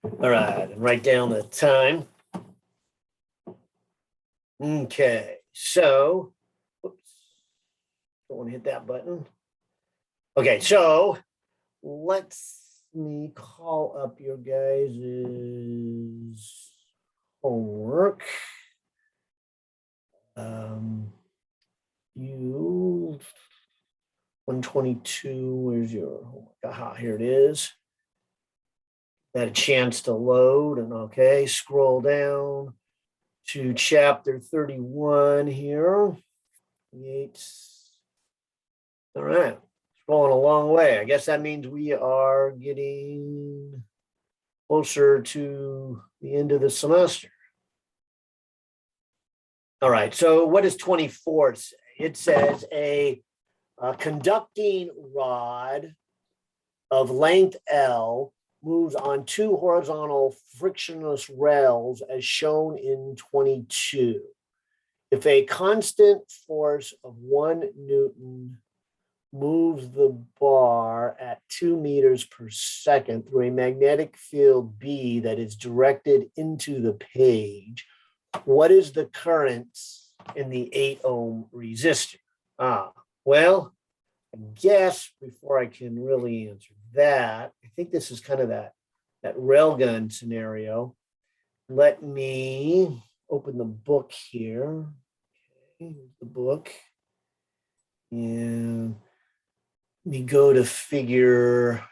All right, and write down the time. Okay, so, oops, don't want to hit that button. Okay, so let's me call up your guys' homework. You 122, where's your homework? Aha, here it is. Got a chance to load, and okay, scroll down to chapter 31 here. All right, scrolling a long way. I guess that means we are getting closer to the end of the semester. All right, so what does 24 say? It says a conducting rod of length L moves on two horizontal frictionless rails as shown in 22. If a constant force of 1 Newton moves the bar at 2 meters per second through a magnetic field B that is directed into the page, what is the current in the 8 ohm resistor? Well, I guess before I can really answer that, I think this is kind of that railgun scenario. Let me open the book here. Okay, here's the book. And let me go to figure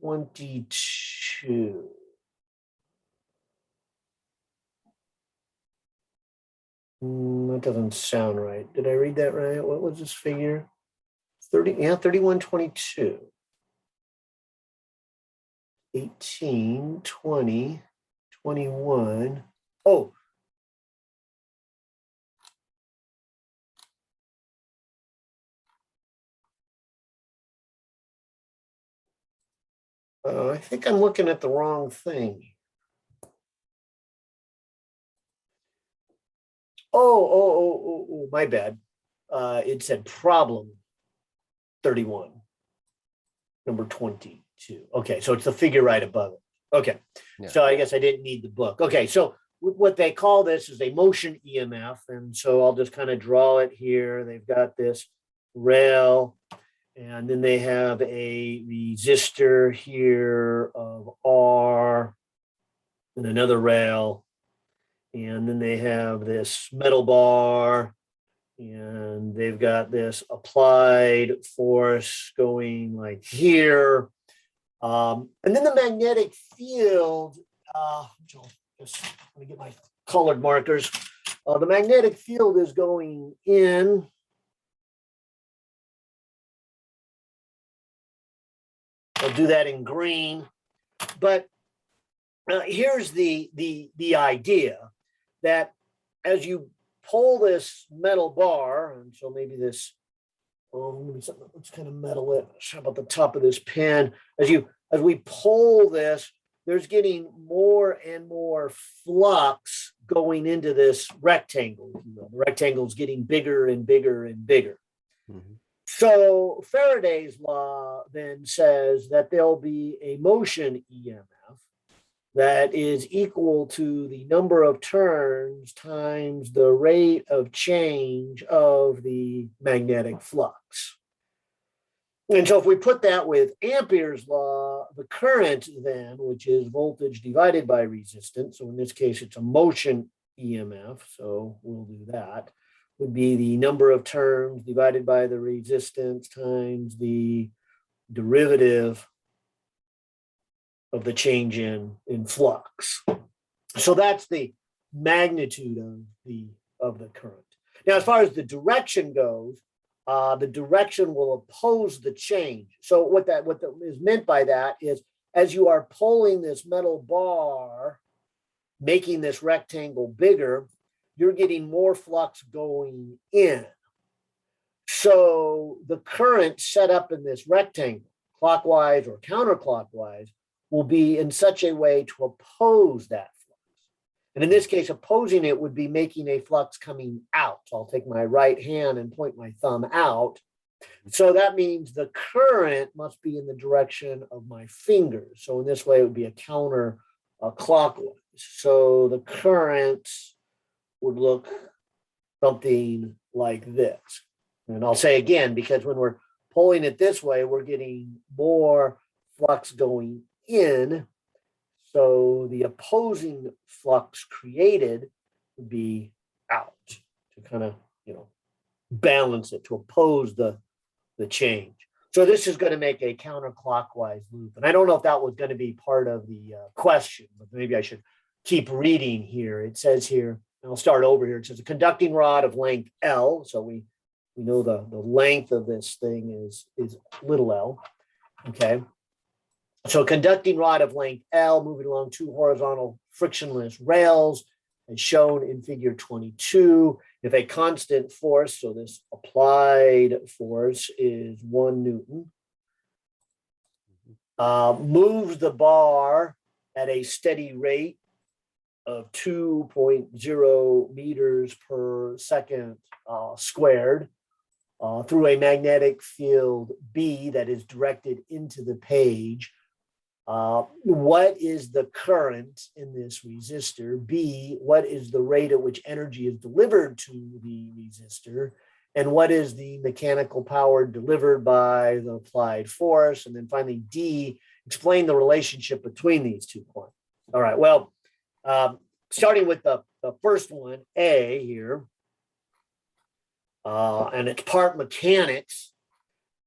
22. That doesn't sound right. Did I read that right? What was this figure? 30, yeah, 3122. 18, 20, 21. Oh. I think I'm looking at the wrong thing. Oh, my bad. It said problem 31, number 22. Okay, so it's the figure right above it. Okay, yeah. So I guess I didn't need the book. Okay, so what they call this is a motion EMF. And so I'll just kind of draw it here. They've got this rail, and then they have a resistor here of R and another rail. And then they have this metal bar, and they've got this applied force going like here. And then the magnetic field, just let me get my colored markers. The magnetic field is going in. I'll do that in green. But here's the idea that as you pull this metal bar, and so maybe this, let's kind of metal it. How about the top of this pen? As we pull this, there's getting more and more flux going into this rectangle. The rectangle is getting bigger and bigger and bigger. Mm-hmm. So Faraday's law then says that there'll be a motion EMF that is equal to the number of turns times the rate of change of the magnetic flux. And so if we put that with Ampere's law, the current then, which is voltage divided by resistance, so in this case it's a motion EMF, so we'll do that, would be the number of turns divided by the resistance times the derivative of the change in flux. So that's the magnitude of the current. Now, as far as the direction goes, the direction will oppose the change. So what is meant by that is, as you are pulling this metal bar, making this rectangle bigger, you're getting more flux going in. So the current set up in this rectangle, clockwise or counterclockwise, will be in such a way to oppose that flux. And in this case, opposing it would be making a flux coming out. So I'll take my right hand and point my thumb out. So that means the current must be in the direction of my fingers. So in this way, it would be a counter clockwise. So the current would look something like this. And I'll say again, because when we're pulling it this way, we're getting more flux going in. So the opposing flux created would be out to kind of, balance it, to oppose the change. So this is going to make a counterclockwise loop. And I don't know if that was going to be part of the question, but maybe I should keep reading here. It says here, and I'll start over here. It says a conducting rod of length L. So we know the length of this thing is little l. Okay. So conducting rod of length L moving along two horizontal frictionless rails as shown in figure 22. If a constant force, so this applied force is 1 Newton, moves the bar at a steady rate of 2.0 meters per second squared through a magnetic field B that is directed into the page. What is the current in this resistor? B, what is the rate at which energy is delivered to the resistor? And what is the mechanical power delivered by the applied force? And then finally, D, explain the relationship between these 2 points. All right, well, starting with the first one, A here, and it's part mechanics,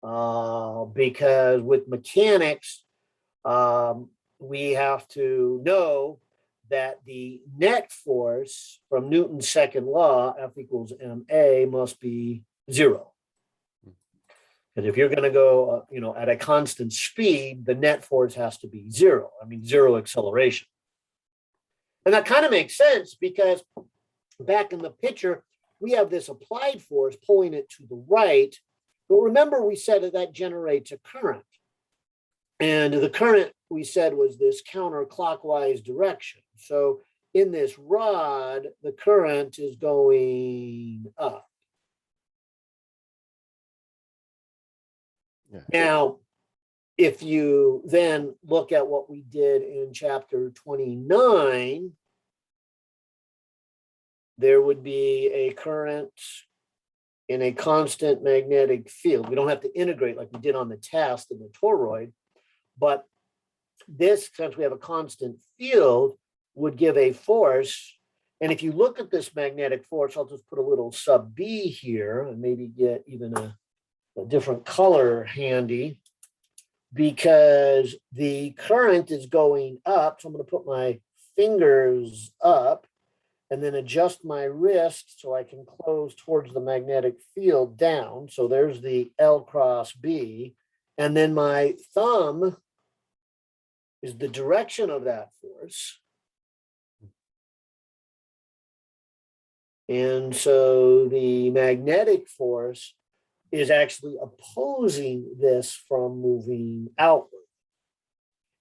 because with mechanics, we have to know that the net force from Newton's second law, F equals ma, must be 0. Because if you're going to go, at a constant speed, the net force has to be 0. I mean, 0 acceleration. And that kind of makes sense because back in the picture, we have this applied force pulling it to the right. But remember, we said that generates a current. And the current, we said, was this counterclockwise direction. So in this rod, the current is going up. Yeah. Now, if you then look at what we did in chapter 29, there would be a current in a constant magnetic field. We don't have to integrate like we did on the test in the toroid. But this, since we have a constant field, would give a force. And if you look at this magnetic force, I'll just put a little sub B here and maybe get even a different color handy, because the current is going up. So I'm going to put my fingers up and then adjust my wrist so I can close towards the magnetic field down. So there's the L cross B. And then my thumb is the direction of that force. And so the magnetic force is actually opposing this from moving outward.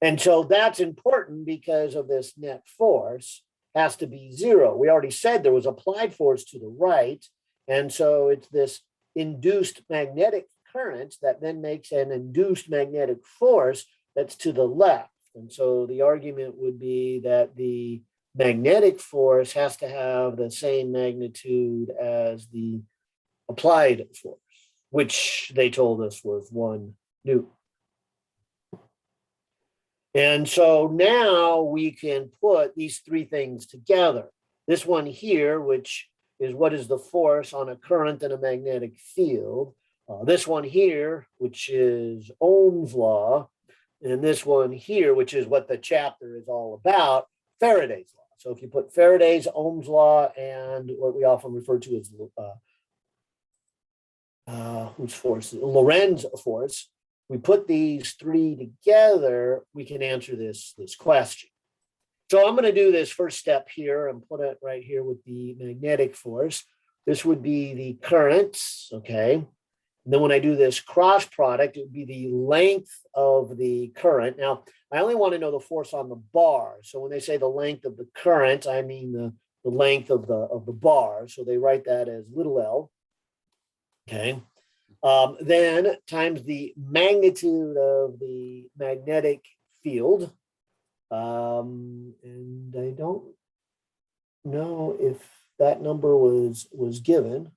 And so that's important because of this net force has to be 0. We already said there was applied force to the right. And so it's this induced magnetic current that then makes an induced magnetic force that's to the left. And so the argument would be that the magnetic force has to have the same magnitude as the applied force, which they told us was 1 Newton. And so now we can put these 3 things together. This one here, which is what is the force on a current in a magnetic field. This one here, which is Ohm's law. And this one here, which is what the chapter is all about, Faraday's law. So if you put Faraday's, Ohm's law, and what we often refer to as whose force? Lorentz force. We put these 3 together, we can answer this question. So I'm going to do this first step here and put it right here with the magnetic force. This would be the current, okay? And then when I do this cross product, it would be the length of the current. Now, I only want to know the force on the bar. So when they say the length of the current, I mean the length of the bar. So they write that as little l, okay? Then times the magnitude of the magnetic field. And I don't know if that number was given.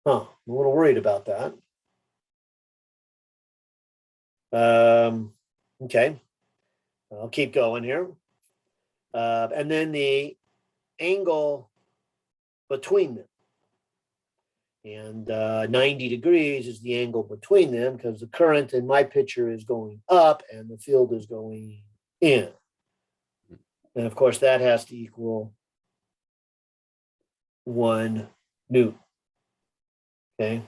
Huh, I'm a little worried about that. Okay, I'll keep going here. And then the angle between them. And 90 degrees is the angle between them because the current in my picture is going up and the field is going in. And of course, that has to equal 1 Newton. Okay.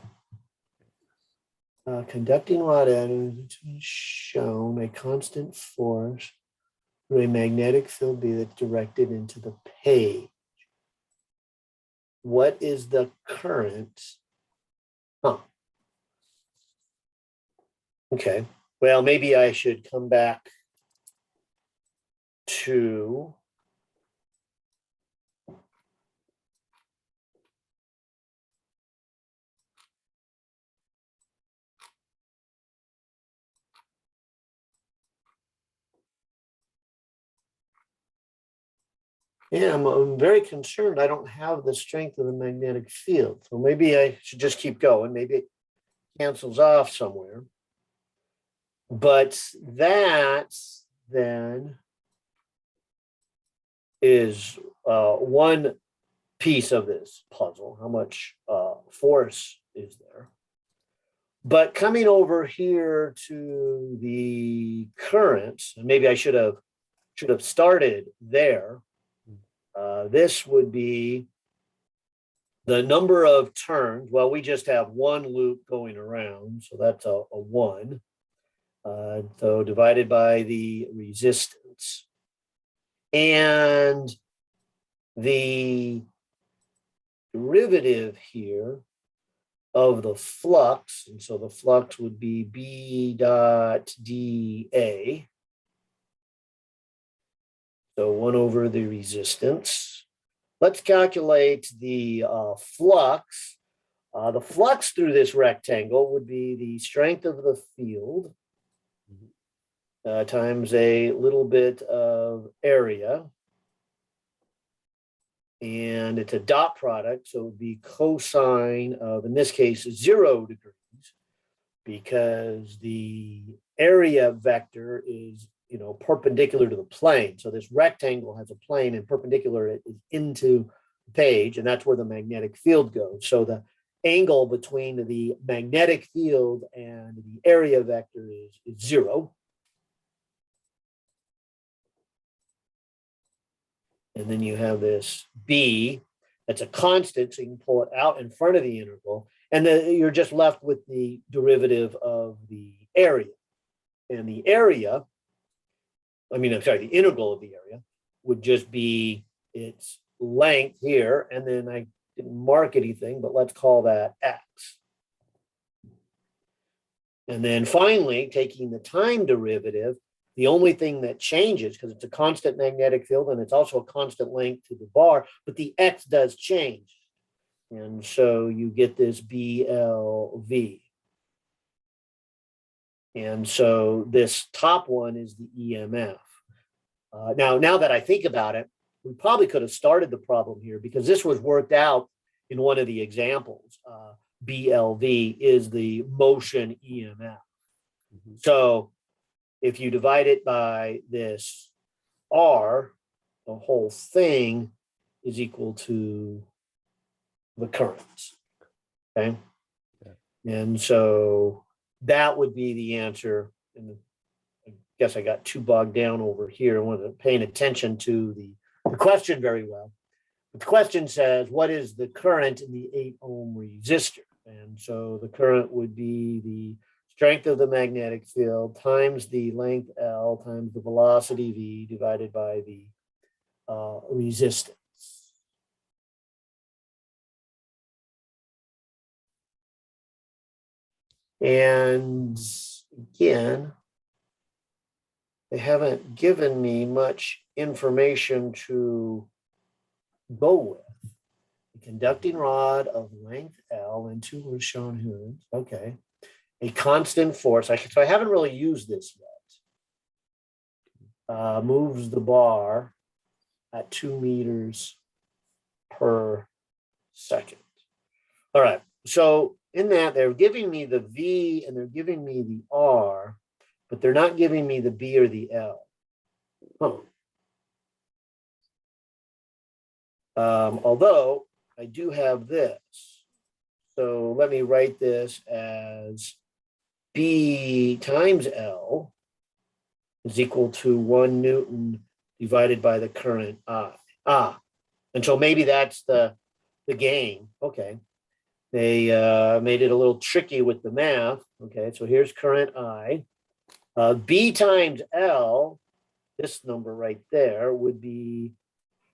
Conducting rod atoms shown a constant force through a magnetic field B that's directed into the page. What is the current? Huh. Okay. Well, maybe I should come back to yeah, I'm very concerned. I don't have the strength of the magnetic field. So maybe I should just keep going. Maybe it cancels off somewhere. But that then is one piece of this puzzle. How much force is there? But coming over here to the current, and maybe I should have started there. This would be the number of turns. Well, we just have one loop going around, so that's a 1. So divided by the resistance. And the derivative here of the flux, and so the flux would be B dot dA. So 1 over the resistance. Let's calculate the flux. The flux through this rectangle would be the strength of the field times a little bit of area. And it's a dot product, so it would be cosine of, in this case, 0 degrees, because the area vector is, perpendicular to the plane. So this rectangle has a plane and perpendicular is into the page, and that's where the magnetic field goes. So the angle between the magnetic field and the area vector is 0. And then you have this B that's a constant, so you can pull it out in front of the integral. And then you're just left with the derivative of the area. And the area, the integral of the area would just be its length here. And then I didn't mark anything, but let's call that X. And then finally, taking the time derivative, the only thing that changes, because it's a constant magnetic field and it's also a constant length to the bar, but the X does change. And so you get this BLV. And so this top one is the EMF. Now that I think about it, we probably could have started the problem here because this was worked out in one of the examples. BLV is the motion EMF. So if you divide it by this R, the whole thing is equal to the currents. Okay. Yeah. And so that would be the answer. And I guess I got too bogged down over here. I wasn't paying attention to the question very well. But the question says, what is the current in the 8-ohm resistor? And so the current would be the strength of the magnetic field times the length L times the velocity V divided by the resistance. And again, they haven't given me much information to go with, conducting rod of length L and two were shown here. Okay. A constant force. So I haven't really used this yet. Moves the bar at 2 meters per second. All right. So in that, they're giving me the V and they're giving me the R, but they're not giving me the B or the L. Huh. Although I do have this. So let me write this as B times L is equal to 1 Newton divided by the current I. And so maybe that's the gain. Okay. They made it a little tricky with the math. Okay, so here's current I. B times L, this number right there, would be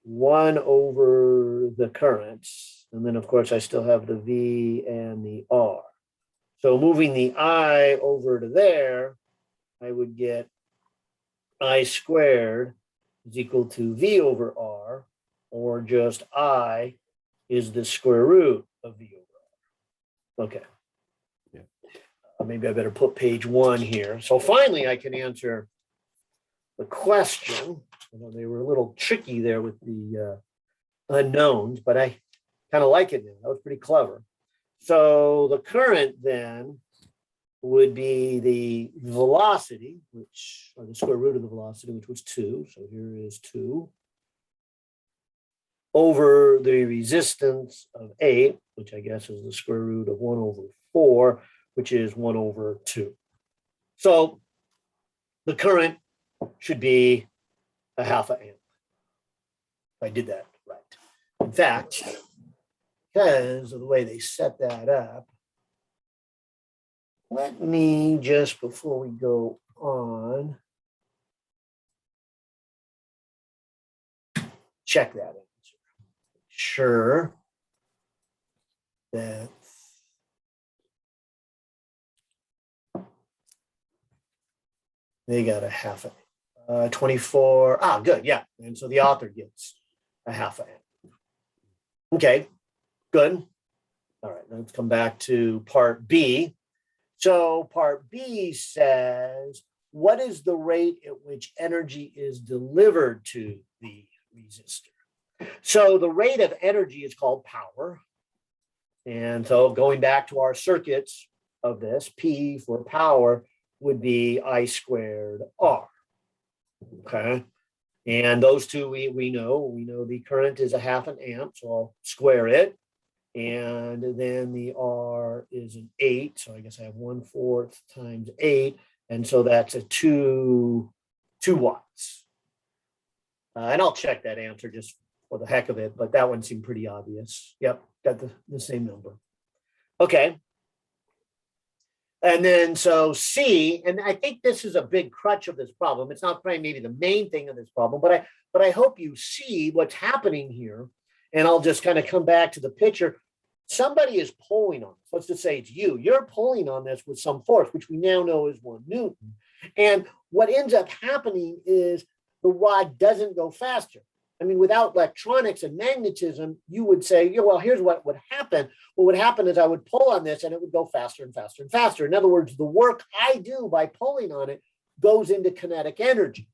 1 over the currents. And then, of course, I still have the V and the R. So moving the I over to there, I would get I squared is equal to V over R, or just I is the square root of V over R. Okay. Yeah. Maybe I better put page 1 here. So finally, I can answer the question. They were a little tricky there with the unknowns, but I kind of like it now. That was pretty clever. So the current then would be the velocity, which, or the square root of the velocity, which was 2. So here is 2 over the resistance of 8, which I guess is the square root of 1 over 4, which is 1 over 2. So the current should be a half an amp. If I did that right. In fact, because of the way they set that up, let me just, before we go on, check that answer. Sure that they got a half an 24. Good. Yeah. And so the author gets a half an amp. Okay, good. All right, let's come back to part B. So part B says, what is the rate at which energy is delivered to the resistor? So the rate of energy is called power. And so going back to our circuits of this, P for power would be I squared R. Okay. And those two we know the current is a half an amp, so I'll square it. And then the R is an 8. So I guess I have 1/4 times 8. And so that's a 2 watts. And I'll check that answer just for the heck of it, but that one seemed pretty obvious. Yep, got the same number. Okay. And then so C, and I think this is a big crutch of this problem. It's not maybe the main thing of this problem, but I hope you see what's happening here. And I'll just kind of come back to the picture. Somebody is pulling on this. Let's just say it's you. You're pulling on this with some force, which we now know is 1 Newton. And what ends up happening is the rod doesn't go faster. I mean, without electronics and magnetism, you would say, yeah, well, here's what would happen. What would happen is I would pull on this and it would go faster and faster and faster. In other words, the work I do by pulling on it goes into kinetic energy.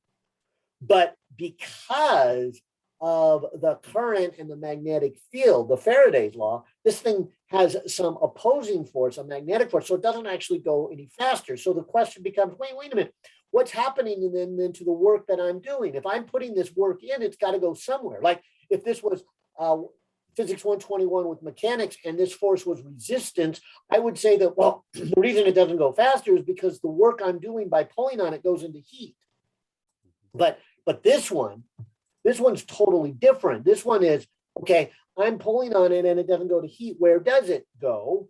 But because of the current and the magnetic field, the Faradays law, this thing has some opposing force, a magnetic force, so it doesn't actually go any faster. So the question becomes, wait a minute, what's happening then to the work that I'm doing? If I'm putting this work in, it's got to go somewhere. Like if this was physics 121 with mechanics and this force was resistance, I would say that, well, the reason it doesn't go faster is because the work I'm doing by pulling on it goes into heat. But this one's totally different. This one is, okay, I'm pulling on it and it doesn't go to heat. Where does it go?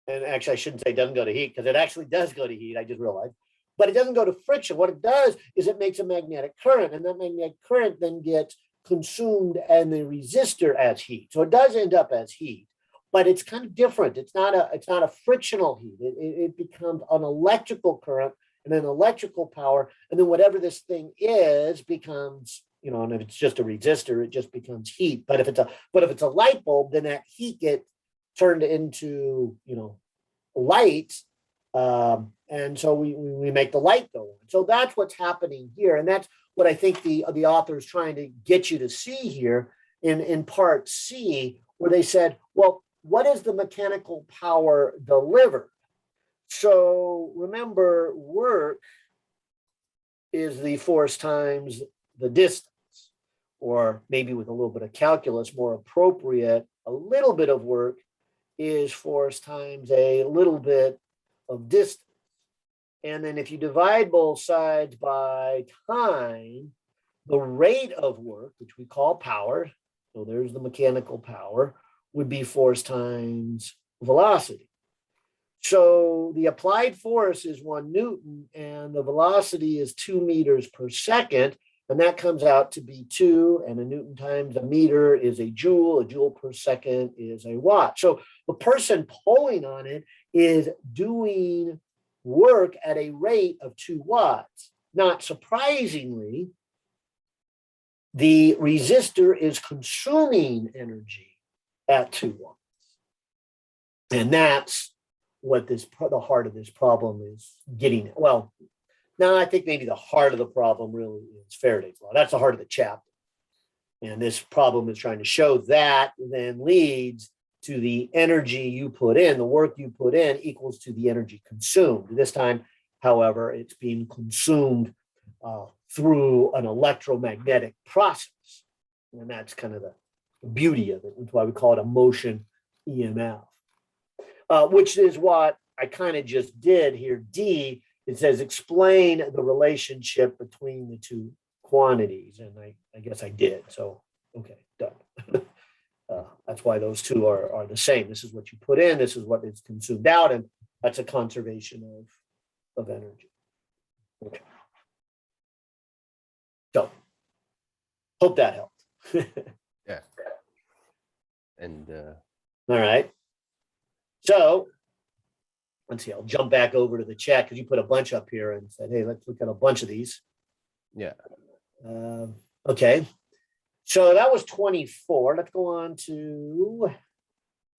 And actually, I shouldn't say it doesn't go to heat because it actually does go to heat. I just realized. But it doesn't go to friction. What it does is it makes a magnetic current, and that magnetic current then gets consumed and the resistor as heat. So it does end up as heat, but it's kind of different. It's not a frictional heat. It becomes an electrical current and an electrical power, and then whatever this thing is becomes and if it's just a resistor, it just becomes heat. But if it's a light bulb, then that heat gets turned into, light. And so we make the light go on. So that's what's happening here. And that's what I think the author is trying to get you to see here in part C, where they said, well, what is the mechanical power delivered? So remember, work is the force times the distance, or maybe with a little bit of calculus, more appropriate, a little bit of work is force times a little bit of distance. And then if you divide both sides by time, the rate of work, which we call power, so there's the mechanical power, would be force times velocity. So the applied force is 1 Newton and the velocity is 2 meters per second. And that comes out to be 2, and a Newton times a meter is a joule per second is a watt. So the person pulling on it is doing work at a rate of 2 watts. Not surprisingly, the resistor is consuming energy at 2 watts. And that's what the heart of this problem is getting at. Well, now I think maybe the heart of the problem really is Faraday's law. That's the heart of the chapter. And this problem is trying to show that then leads to the energy you put in, the work you put in equals to the energy consumed. This time, however, it's being consumed through an electromagnetic process. And that's kind of the beauty of it. That's why we call it a motion EMF, which is what I kind of just did here. D, it says explain the relationship between the two quantities. And I guess I did. So, okay, done. That's why those two are the same. This is what you put in, this is what is consumed out, and that's a conservation of energy. Okay. So, hope that helped. Yeah. And all right. So, let's see, I'll jump back over to the chat because you put a bunch up here and said, hey, let's look at a bunch of these. yeah. Okay. So that was 24. Let's go on to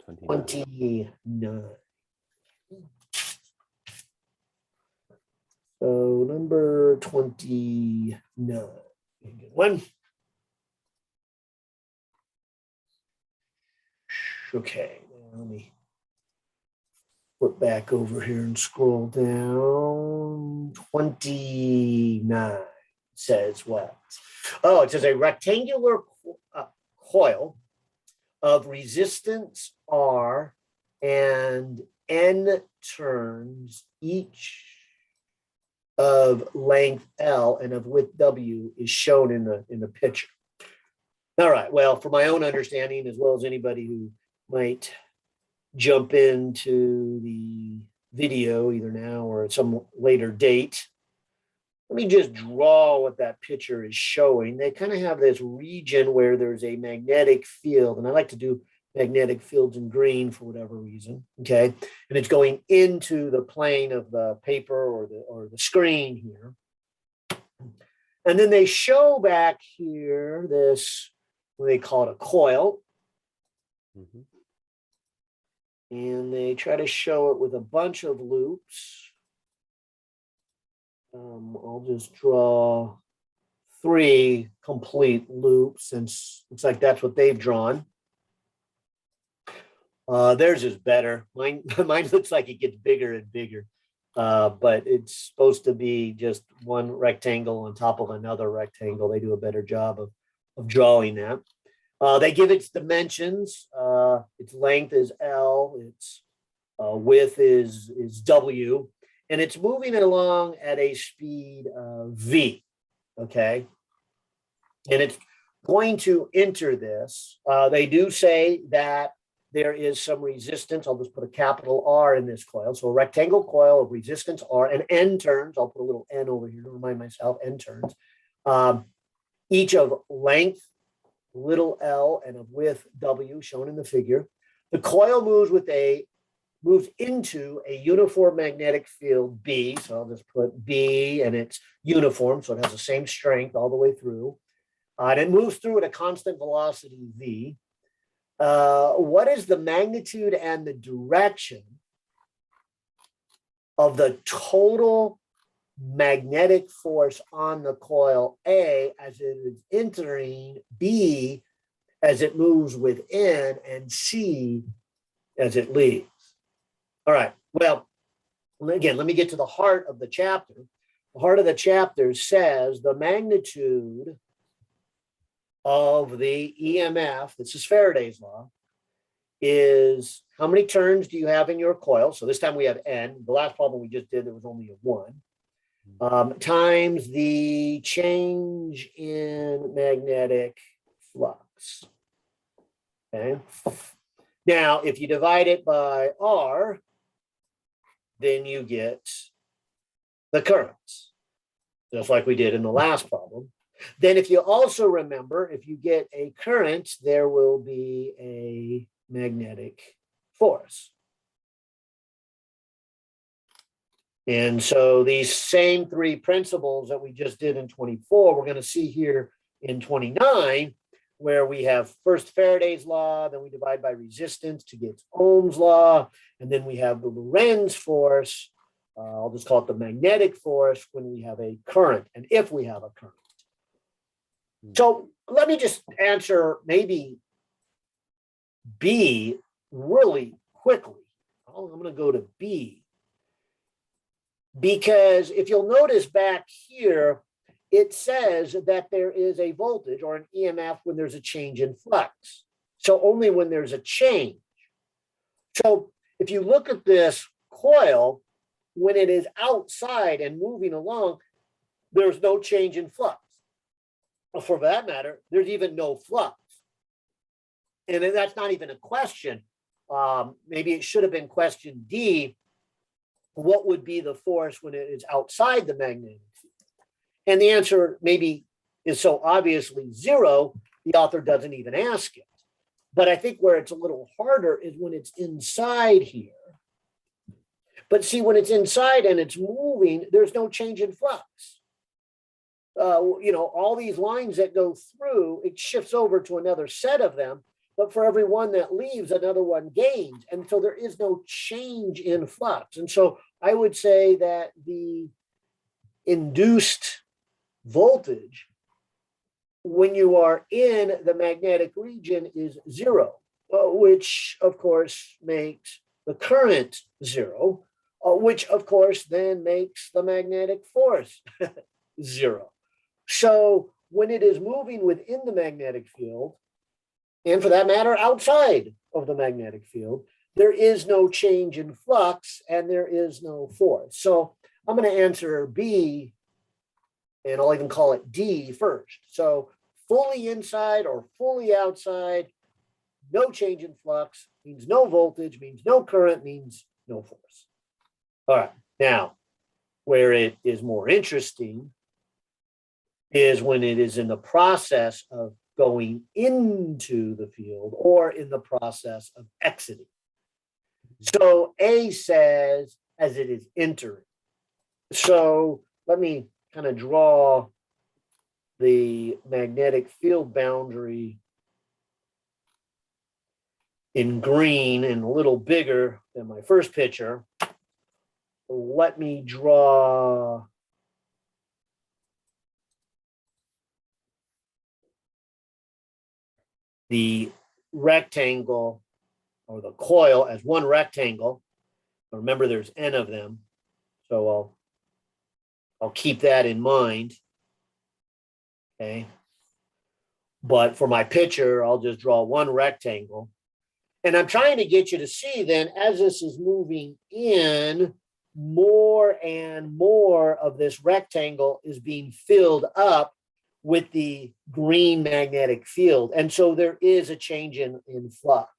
29. So number 29. Good one. Okay, let me flip back over here and scroll down. 29 says what? Oh, it says a rectangular coil of resistance R and N turns, each of length L and of width W is shown in the picture. All right, well, for my own understanding, as well as anybody who might jump into the video either now or at some later date, let me just draw what that picture is showing. They kind of have this region where there's a magnetic field, and I like to do magnetic fields in green for whatever reason, okay? And it's going into the plane of the paper or the screen here. And then they show back here this, what they call it, a coil. Mm-hmm. And they try to show it with a bunch of loops. I'll just draw 3 complete loops, since looks like that's what they've drawn. Theirs is better. Mine looks like it gets bigger and bigger, but it's supposed to be just one rectangle on top of another rectangle. They do a better job of drawing that. They give its dimensions. Its length is L. Its width is W. And it's moving along at a speed of V, okay? And it's going to enter this. They do say that there is some resistance. I'll just put a capital R in this coil. So a rectangle coil of resistance R and N turns. I'll put a little N over here to remind myself, N turns. Each of length, little L, and of width, W, shown in the figure. The coil moves into a uniform magnetic field B. So I'll just put B, and it's uniform, so it has the same strength all the way through. And it moves through at a constant velocity v. What is the magnitude and the direction of the total magnetic force on the coil A as it is entering, B as it moves within, and C as it leaves? All right, well, again, let me get to the heart of the chapter. The heart of the chapter says the magnitude of the EMF, this is Faraday's law, is how many turns do you have in your coil? So this time we have N. The last problem we just did, there was only a 1. Times the change in magnetic flux. Okay. Now, if you divide it by R, then you get the currents, just like we did in the last problem. Then if you also remember, if you get a current, there will be a magnetic force. And so these same 3 principles that we just did in 24, we're going to see here in 29, where we have first Faraday's law, then we divide by resistance to get Ohm's law, and then we have the Lorentz force. I'll just call it the magnetic force when we have a current, and if we have a current. So let me just answer maybe B really quickly. I'm going to go to B. Because if you'll notice back here, it says that there is a voltage or an EMF when there's a change in flux. So only when there's a change. So if you look at this coil, when it is outside and moving along, there's no change in flux. Well, for that matter, there's even no flux. And that's not even a question. Maybe it should have been question D. What would be the force when it is outside the magnetic field? And the answer maybe is so obviously 0, the author doesn't even ask it. But I think where it's a little harder is when it's inside here. But see, when it's inside and it's moving, there's no change in flux. All these lines that go through, it shifts over to another set of them. But for every one that leaves, another one gains. And so there is no change in flux. And so I would say that the induced voltage when you are in the magnetic region is 0, which of course makes the current 0, which of course then makes the magnetic force 0. So when it is moving within the magnetic field, and for that matter, outside of the magnetic field, there is no change in flux and there is no force. So I'm going to answer B, and I'll even call it D first. So fully inside or fully outside, no change in flux means no voltage, means no current, means no force. All right, now where it is more interesting is when it is in the process of going into the field or in the process of exiting. So A says as it is entering. So let me kind of draw the magnetic field boundary in green and a little bigger than my first picture. Let me draw the rectangle or the coil as one rectangle. Remember, there's N of them. So I'll keep that in mind. Okay. But for my picture, I'll just draw one rectangle. And I'm trying to get you to see then, as this is moving in, more and more of this rectangle is being filled up with the green magnetic field. And so there is a change in flux.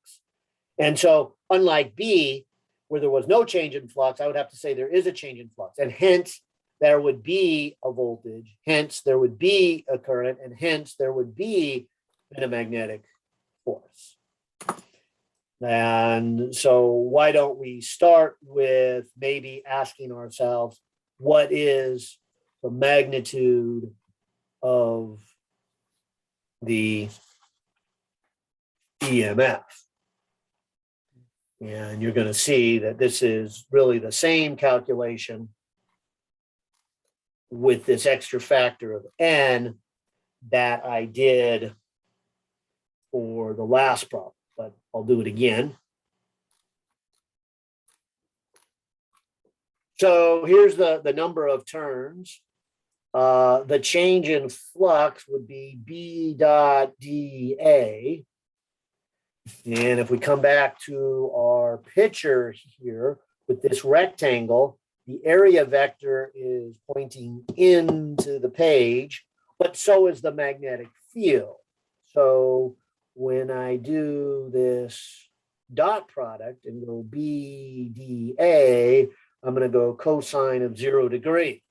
And so unlike B, where there was no change in flux, I would have to say there is a change in flux. And hence, there would be a voltage. Hence, there would be a current. And hence, there would be a magnetic force. And so why don't we start with maybe asking ourselves, what is the magnitude of the EMF. And you're going to see that this is really the same calculation with this extra factor of n that I did for the last problem, but I'll do it again. So here's the number of turns. The change in flux would be B dot dA. And if we come back to our picture here with this rectangle, the area vector is pointing into the page, but so is the magnetic field. So when I do this dot product and go BdA, I'm going to go cosine of 0 degree.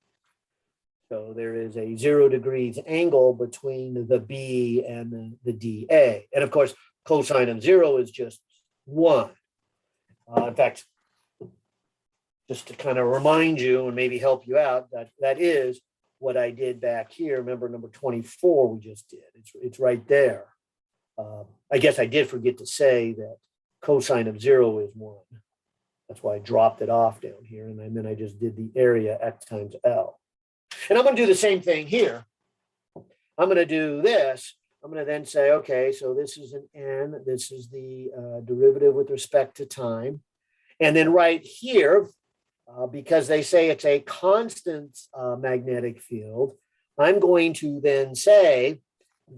So there is a 0 degrees angle between the B and the dA. And of course, cosine of 0 is just 1. In fact, just to kind of remind you and maybe help you out, that is what I did back here. Remember number 24 we just did. It's right there. I guess I did forget to say that cosine of 0 is 1. That's why I dropped it off down here. And then I just did the area x times L. And I'm going to do the same thing here. I'm going to do this. I'm going to then say, okay, so this is an n. This is the derivative with respect to time. And then right here, because they say it's a constant magnetic field, I'm going to then say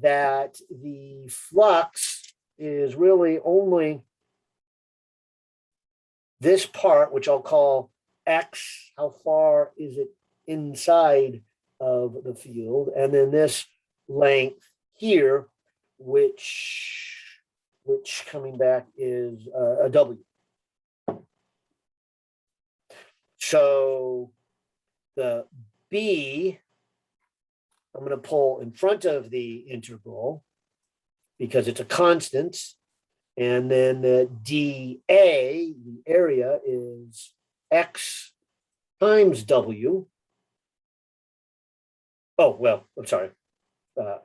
that the flux is really only this part, which I'll call x. How far is it inside of the field? And then this length here, which coming back is a W. So the B, I'm going to pull in front of the integral because it's a constant. And then the dA, the area, is x times W. Oh, well, I'm sorry. I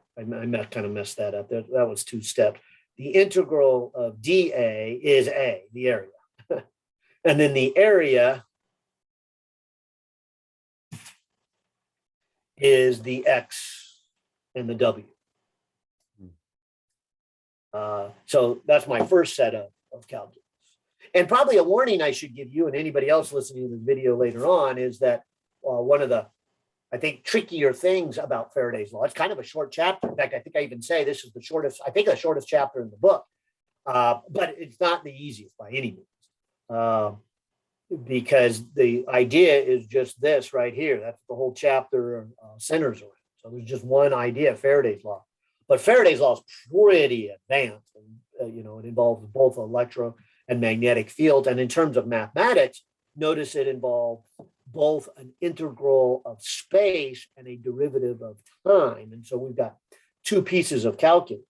kind of messed that up. That was 2 steps. The integral of dA is A, the area. And then the area is the X and the W. So that's my first set of calculus. And probably a warning I should give you and anybody else listening to this video later on is that one of the, I think, trickier things about Faraday's law, it's kind of a short chapter. In fact, I think I even say this is the shortest, I think the shortest chapter in the book, but it's not the easiest by any means. Because the idea is just this right here. That's the whole chapter centers around. So there's just one idea, Faraday's law. But Faraday's law is pretty advanced. And, it involves both electro and magnetic fields. And in terms of mathematics, notice it involves both an integral of space and a derivative of time. And so we've got 2 pieces of calculus.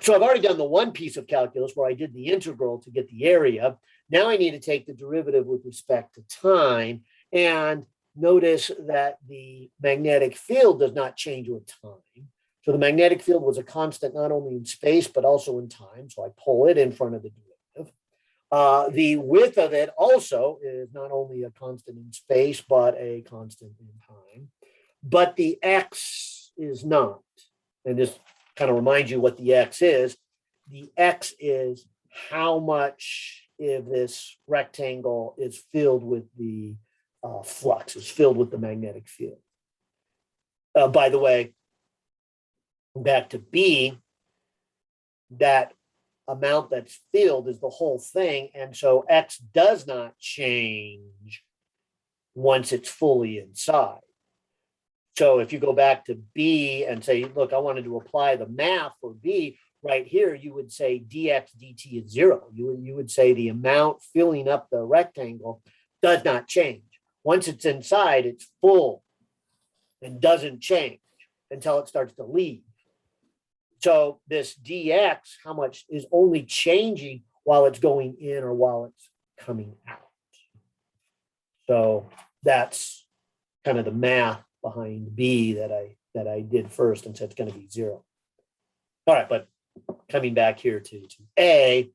So I've already done the one piece of calculus where I did the integral to get the area. Now I need to take the derivative with respect to time. And notice that the magnetic field does not change with time. So the magnetic field was a constant not only in space, but also in time. So I pull it in front of the derivative. The width of it also is not only a constant in space, but a constant in time. But the x is not. And just kind of remind you what the x is. The x is how much if this rectangle is filled with the flux, is filled with the magnetic field. By the way, back to B, that amount that's filled is the whole thing. And so X does not change once it's fully inside. So if you go back to B and say, look, I wanted to apply the math for B, right here, you would say dx dt is 0. You would say the amount filling up the rectangle does not change. Once it's inside, it's full and doesn't change until it starts to leave. So this dx, how much is only changing while it's going in or while it's coming out. So that's kind of the math behind B that I did first and said it's going to be 0. All right, but coming back here to A,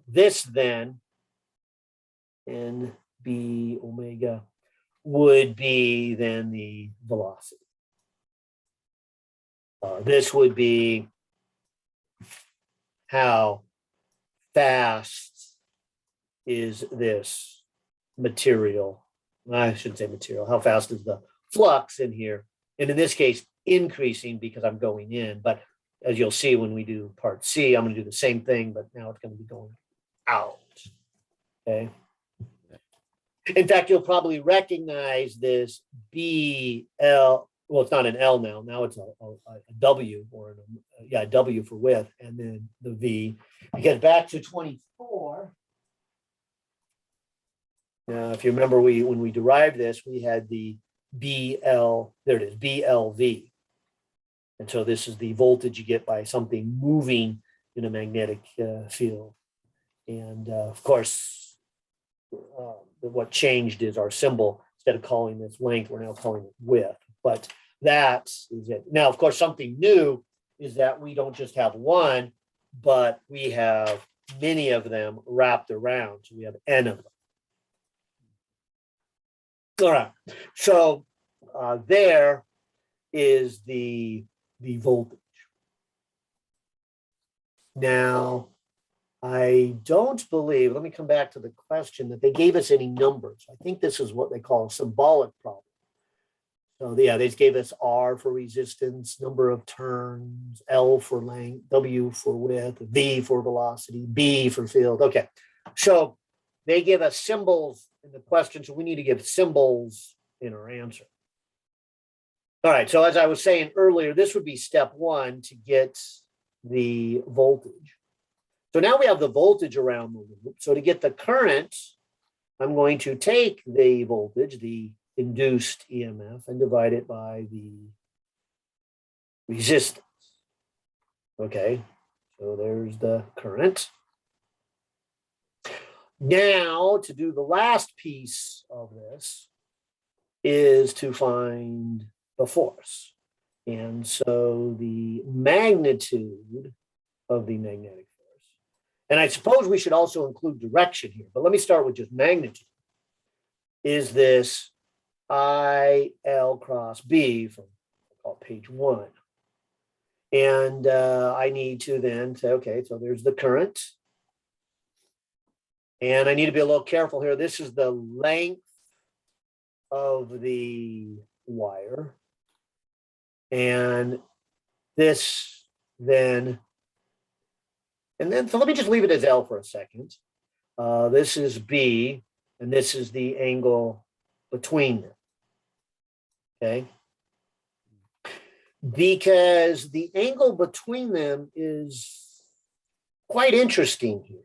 this then, NB omega, would be then the velocity. This would be how fast is this material? I shouldn't say material. How fast is the flux in here? And in this case, increasing because I'm going in. But as you'll see when we do part C, I'm going to do the same thing, but now it's going to be going out. Okay. In fact, you'll probably recognize this BL. Well, it's not an L now. Now it's a W or a W for width, and then the V. Because back to 24. Now, if you remember, when we derived this, we had the BL. There it is, BLV. And so this is the voltage you get by something moving in a magnetic field. And of course, what changed is our symbol. Instead of calling this length, we're now calling it width. But that is it. Now, of course, something new is that we don't just have one, but we have many of them wrapped around. So we have N of them. All right. So there is the voltage. Now, I don't believe, let me come back to the question, that they gave us any numbers. I think this is what they call a symbolic problem. So yeah, they just gave us R for resistance, number of turns, L for length, W for width, V for velocity, B for field. Okay, so they give us symbols in the question, so we need to give symbols in our answer. All right, so as I was saying earlier, this would be step one to get the voltage. So now we have the voltage around the loop. So to get the current, I'm going to take the voltage, the induced EMF, and divide it by the resistance. Okay, so there's the current. Now, to do the last piece of this is to find the force. And so the magnitude of the magnetic force. And I suppose we should also include direction here, but let me start with just magnitude. Is this IL cross B from page 1. And I need to then say, okay, so there's the current. And I need to be a little careful here. This is the length of the wire. And this then, so let me just leave it as L for a second. This is B, and this is the angle between them. Okay. Because the angle between them is quite interesting here.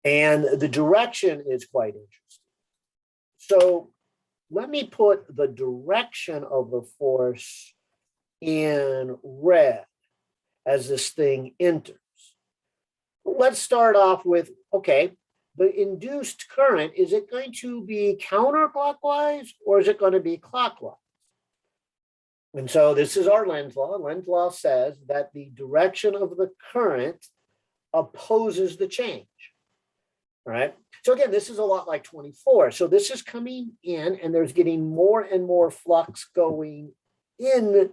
And the direction is quite interesting. So let me put the direction of the force in red as this thing enters. Let's start off with, okay, the induced current, is it going to be counterclockwise or is it going to be clockwise? And so this is our Lenz's law. Lenz's law says that the direction of the current opposes the change. All right. So again, this is a lot like 24. So this is coming in and there's getting more and more flux going in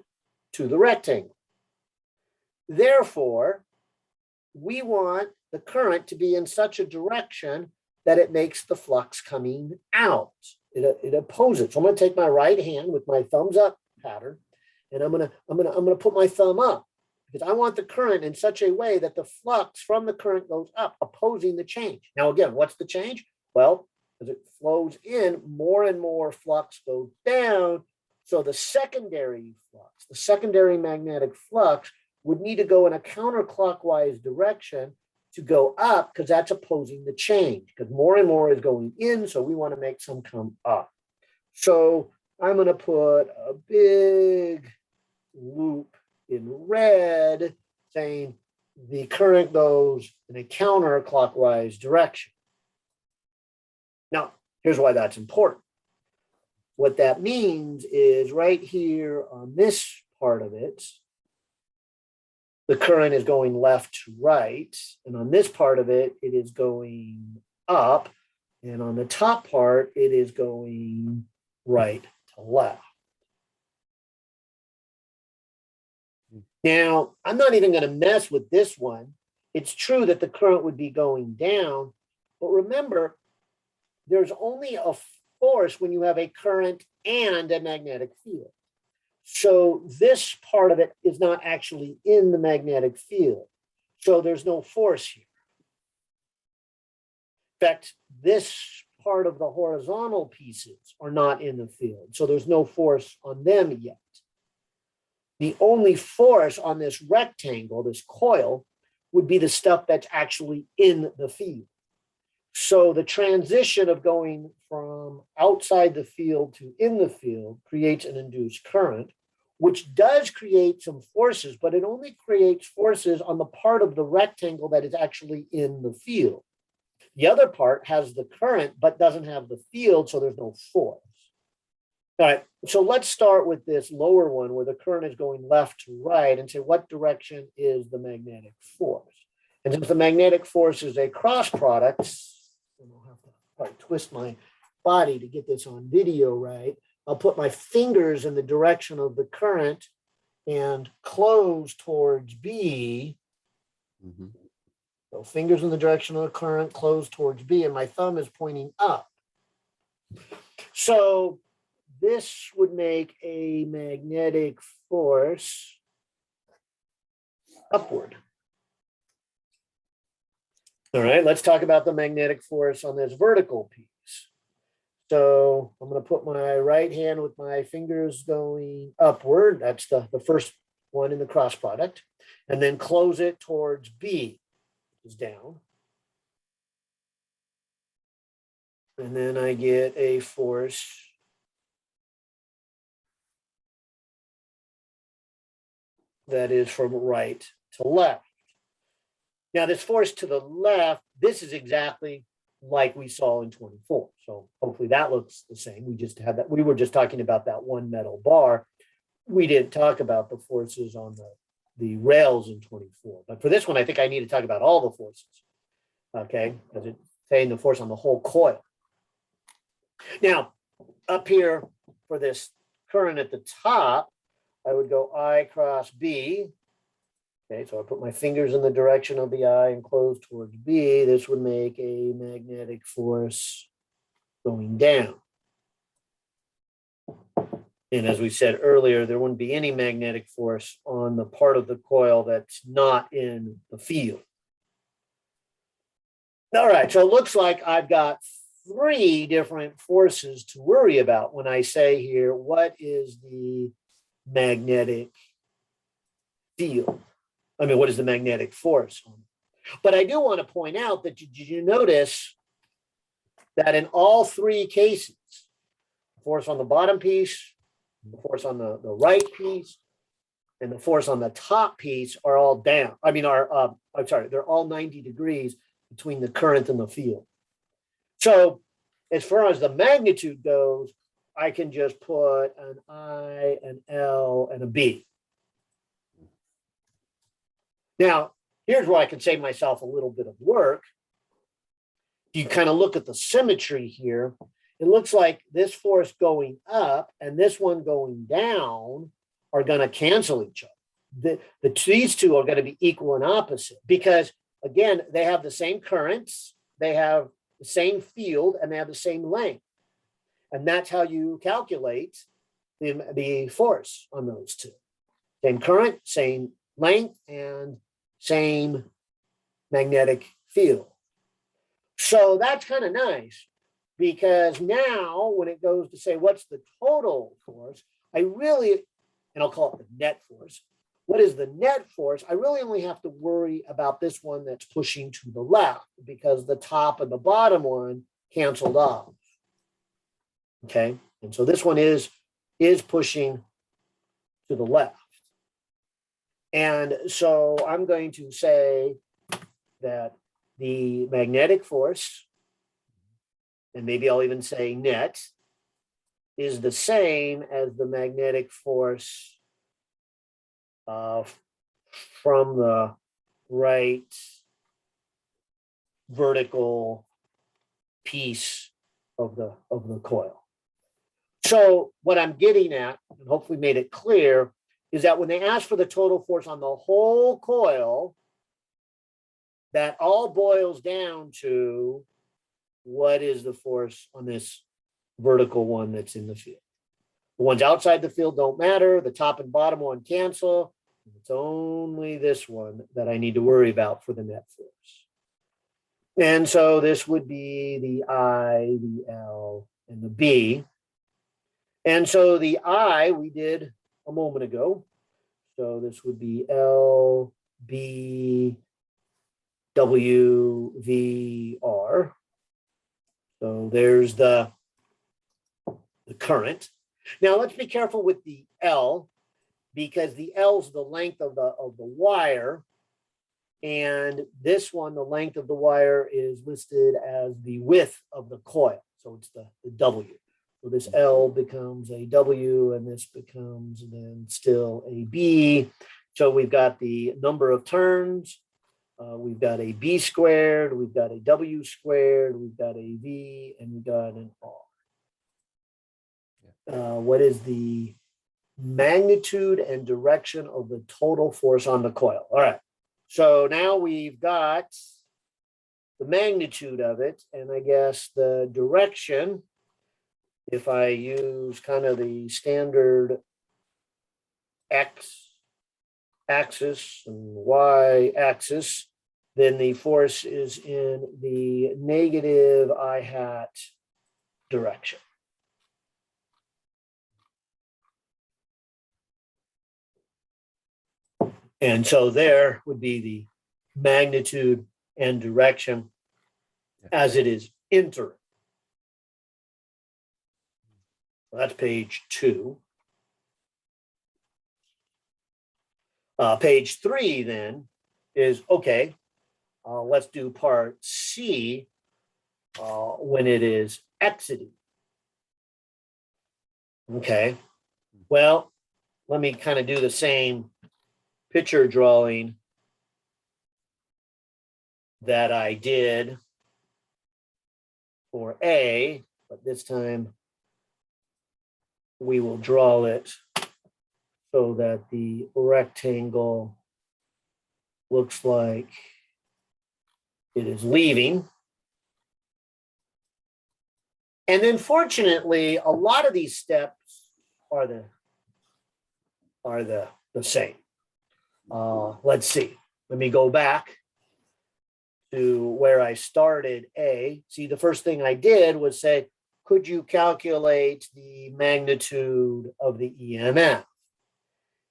to the rectangle. Therefore, we want the current to be in such a direction that it makes the flux coming out. It opposes. So I'm going to take my right hand with my thumbs up pattern, and I'm going to put my thumb up because I want the current in such a way that the flux from the current goes up, opposing the change. Now, again, what's the change? Well, as it flows in, more and more flux goes down. So the secondary flux, the secondary magnetic flux would need to go in a counterclockwise direction to go up because that's opposing the change because more and more is going in. So we want to make some come up. So I'm going to put a big loop in red saying the current goes in a counterclockwise direction. Now, here's why that's important. What that means is right here on this part of it, the current is going left to right. And on this part of it, it is going up. And on the top part, it is going right to left. Now, I'm not even going to mess with this one. It's true that the current would be going down, but remember, there's only a force when you have a current and a magnetic field. So this part of it is not actually in the magnetic field. So there's no force here. In fact, this part of the horizontal pieces are not in the field. So there's no force on them yet. The only force on this rectangle, this coil, would be the stuff that's actually in the field. So the transition of going from outside the field to in the field creates an induced current, which does create some forces, but it only creates forces on the part of the rectangle that is actually in the field. The other part has the current, but doesn't have the field, so there's no force. All right, so let's start with this lower one where the current is going left to right and say, what direction is the magnetic force? And since the magnetic force is a cross product, I'll have to probably twist my body to get this on video right. I'll put my fingers in the direction of the current and close towards B. Mm-hmm. So fingers in the direction of the current, close towards B, and my thumb is pointing up. So this would make a magnetic force upward. All right, let's talk about the magnetic force on this vertical piece. So I'm going to put my right hand with my fingers going upward. That's the first one in the cross product. And then close it towards B, which is down. And then I get a force that is from right to left. Now, this force to the left, this is exactly like we saw in 24. So hopefully that looks the same. We just had that. We were just talking about that one metal bar. We didn't talk about the forces on the rails in 24. But for this one, I think I need to talk about all the forces. Okay, because it's saying the force on the whole coil. Now, up here for this current at the top, I would go I cross B. Okay, so I put my fingers in the direction of the I and close towards B. This would make a magnetic force going down. And as we said earlier, there wouldn't be any magnetic force on the part of the coil that's not in the field. All right, so it looks like I've got 3 different forces to worry about when I say here, what is the magnetic field? I mean, what is the magnetic force? But I do want to point out that did you notice that in all 3 cases, force on the bottom piece, the force on the right piece, and the force on the top piece are all down. I mean, I'm sorry, they're all 90 degrees between the current and the field. So as far as the magnitude goes, I can just put an I, an L, and a B. Now, here's where I can save myself a little bit of work. You kind of look at the symmetry here. It looks like this force going up and this one going down are going to cancel each other. These two are going to be equal and opposite because, again, they have the same currents, they have the same field, and they have the same length. And that's how you calculate the force on those two. Same current, same length, and same magnetic field. So that's kind of nice because now when it goes to say what's the total force, and I'll call it the net force. What is the net force? I really only have to worry about this one that's pushing to the left because the top and the bottom one canceled off. Okay, and so this one is pushing to the left. And so I'm going to say that the magnetic force, and maybe I'll even say net, is the same as the magnetic force from the right vertical piece of the coil. So what I'm getting at, and hopefully made it clear, is that when they ask for the total force on the whole coil, that all boils down to what is the force on this vertical one that's in the field. The ones outside the field don't matter. The top and bottom one cancel. It's only this one that I need to worry about for the net force. And so this would be the I, the L, and the B. And so the I we did a moment ago. So this would be L, B, W, V, R. So there's the current. Now let's be careful with the L, because the L is the length of the wire. And this one, the length of the wire is listed as the width of the coil. So it's the W. So this L becomes a W, and this becomes then still a B. So we've got the number of turns. We've got a B squared. We've got a W squared. We've got a V, and we've got an R. What is the magnitude and direction of the total force on the coil? All right. So now we've got the magnitude of it, and I guess the direction, if I use kind of the standard X axis and Y axis, then the force is in the negative I hat direction. And so there would be the magnitude and direction as it is entering. That's page 2. Page 3 then is, okay, let's do part C when it is exiting. Okay, well, let me kind of do the same picture drawing that I did for A, but this time we will draw it so that the rectangle looks like it is leaving. And then fortunately, a lot of these steps are the same. Let's see. Let me go back to where I started A. See, the first thing I did was say, could you calculate the magnitude of the EMF?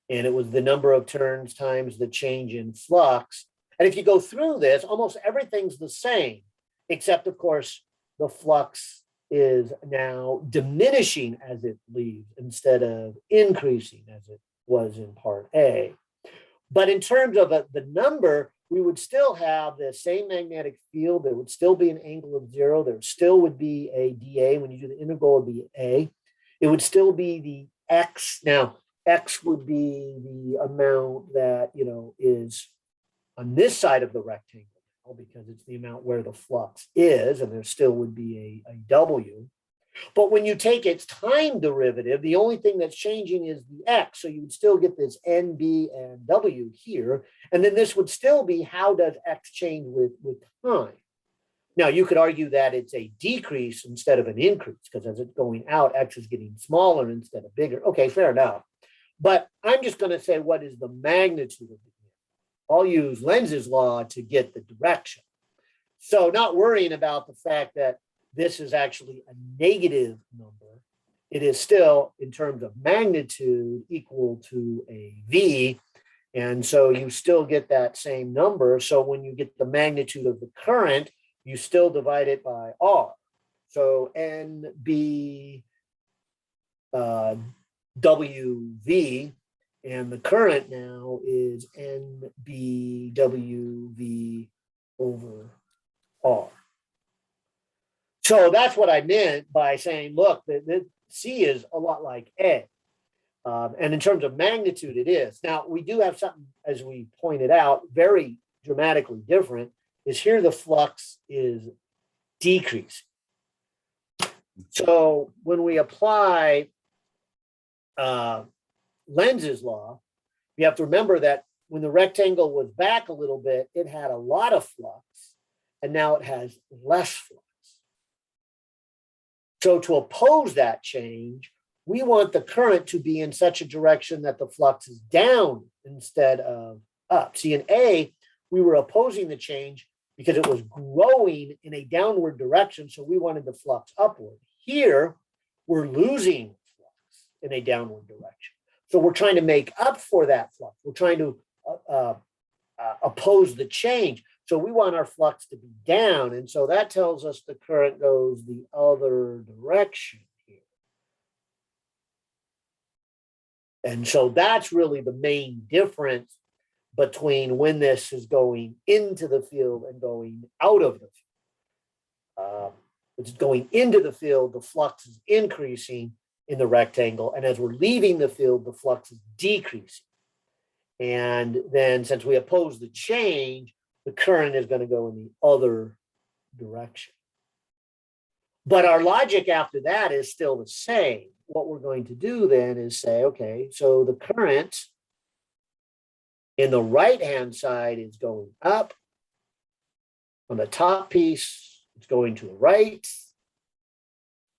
And it was the number of turns times the change in flux. And if you go through this, almost everything's the same, except of course, the flux is now diminishing as it leaves instead of increasing as it was in part A. But in terms of the number, we would still have the same magnetic field. There would still be an angle of 0. There still would be a dA. When you do the integral, it would be A. It would still be the X. Now, X would be the amount that, is on this side of the rectangle, because it's the amount where the flux is, and there still would be a W. But when you take its time derivative, the only thing that's changing is the X. So you would still get this NB and W here. And then this would still be, how does X change with time? Now, you could argue that it's a decrease instead of an increase, because as it's going out, X is getting smaller instead of bigger. Okay, fair enough. But I'm just going to say, what is the magnitude of the EMF? I'll use Lenz's law to get the direction. So not worrying about the fact that this is actually a negative number, it is still, in terms of magnitude, equal to a V. And so you still get that same number. So when you get the magnitude of the current, you still divide it by R. So NB WV, and the current now is NBWV over R. So that's what I meant by saying, look, the C is a lot like A. And in terms of magnitude, it is. Now, we do have something, as we pointed out, very dramatically different, is here the flux is decreasing. So when we apply Lenz's law, you have to remember that when the rectangle was back a little bit, it had a lot of flux, and now it has less flux. So to oppose that change, we want the current to be in such a direction that the flux is down instead of up. See, in A, we were opposing the change because it was growing in a downward direction, so we wanted the flux upward. Here, we're losing flux in a downward direction. So we're trying to make up for that flux. We're trying to oppose the change. So we want our flux to be down. And so that tells us the current goes the other direction here. And so that's really the main difference between when this is going into the field and going out of the field. It's going into the field, the flux is increasing in the rectangle. And as we're leaving the field, the flux is decreasing. And then since we oppose the change, the current is going to go in the other direction. But our logic after that is still the same. What we're going to do then is say, okay, so the current in the right-hand side is going up. On the top piece, it's going to the right.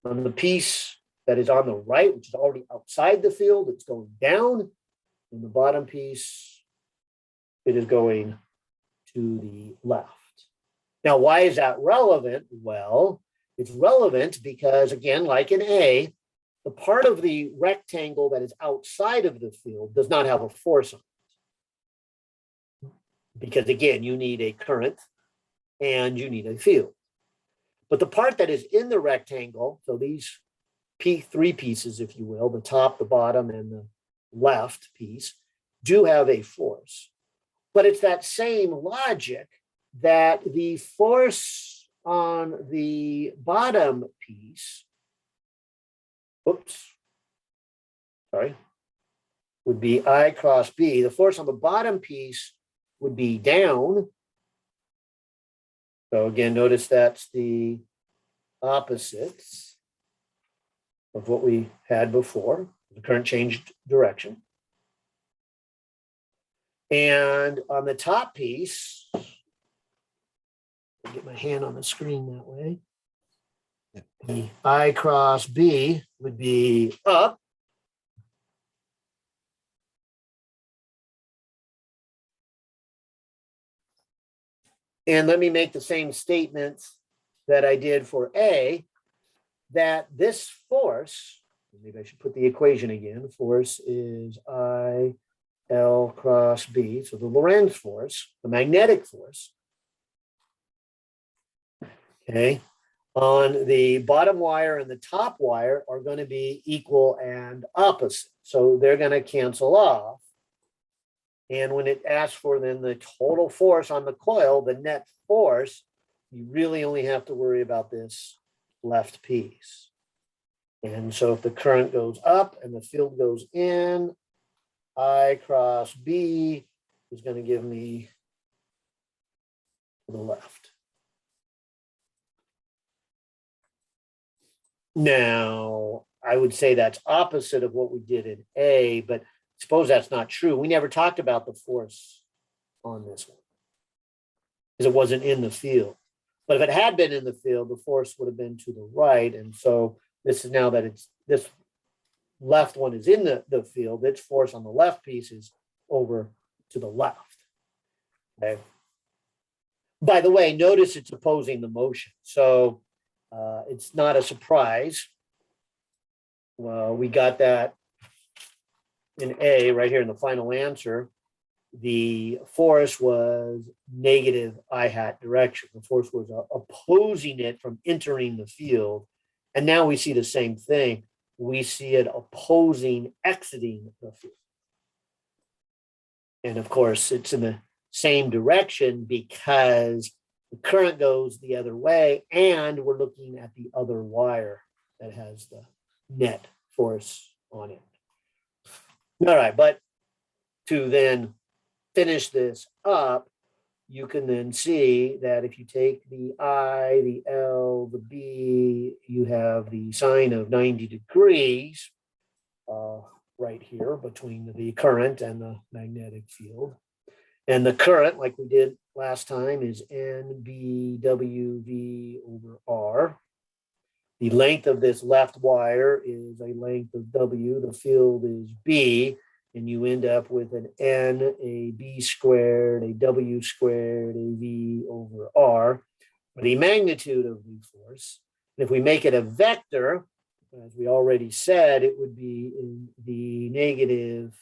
On the piece that is on the right, which is already outside the field, it's going down. In the bottom piece, it is going to the left. Now, why is that relevant? Well, it's relevant because, again, like in A, the part of the rectangle that is outside of the field does not have a force on it. Because, again, you need a current and you need a field. But the part that is in the rectangle, so these three pieces, if you will, the top, the bottom, and the left piece, do have a force. But it's that same logic that the force on the bottom piece, would be I cross B. The force on the bottom piece would be down. So again, notice that's the opposites of what we had before. The current changed direction. And on the top piece, I'll get my hand on the screen that way. The I cross B would be up. And let me make the same statements that I did for A, that this force, maybe I should put the equation again, force is I L cross B, so the Lorentz force, the magnetic force, okay, on the bottom wire and the top wire are going to be equal and opposite. So they're going to cancel off. And when it asks for then the total force on the coil, the net force, you really only have to worry about this left piece. And so if the current goes up and the field goes in, I cross B is going to give me the left. Now, I would say that's opposite of what we did in A, but suppose that's not true. We never talked about the force on this one because it wasn't in the field. But if it had been in the field, the force would have been to the right. And so this is now that it's this left one is in the field, its force on the left piece is over to the left. Okay. By the way, notice it's opposing the motion. So it's not a surprise. Well, we got that in A right here in the final answer. The force was negative I hat direction. The force was opposing it from entering the field. And now we see the same thing. We see it opposing exiting the field. And of course, it's in the same direction because the current goes the other way, and we're looking at the other wire that has the net force on it. All right, but to then finish this up, you can then see that if you take the I, the L, the B, you have the sine of 90 degrees right here between the current and the magnetic field. And the current, like we did last time, is NBWV over R. The length of this left wire is a length of W. The field is B. And you end up with an N, a B squared, a W squared, a V over R, for the magnitude of the force. And if we make it a vector, as we already said, it would be in the negative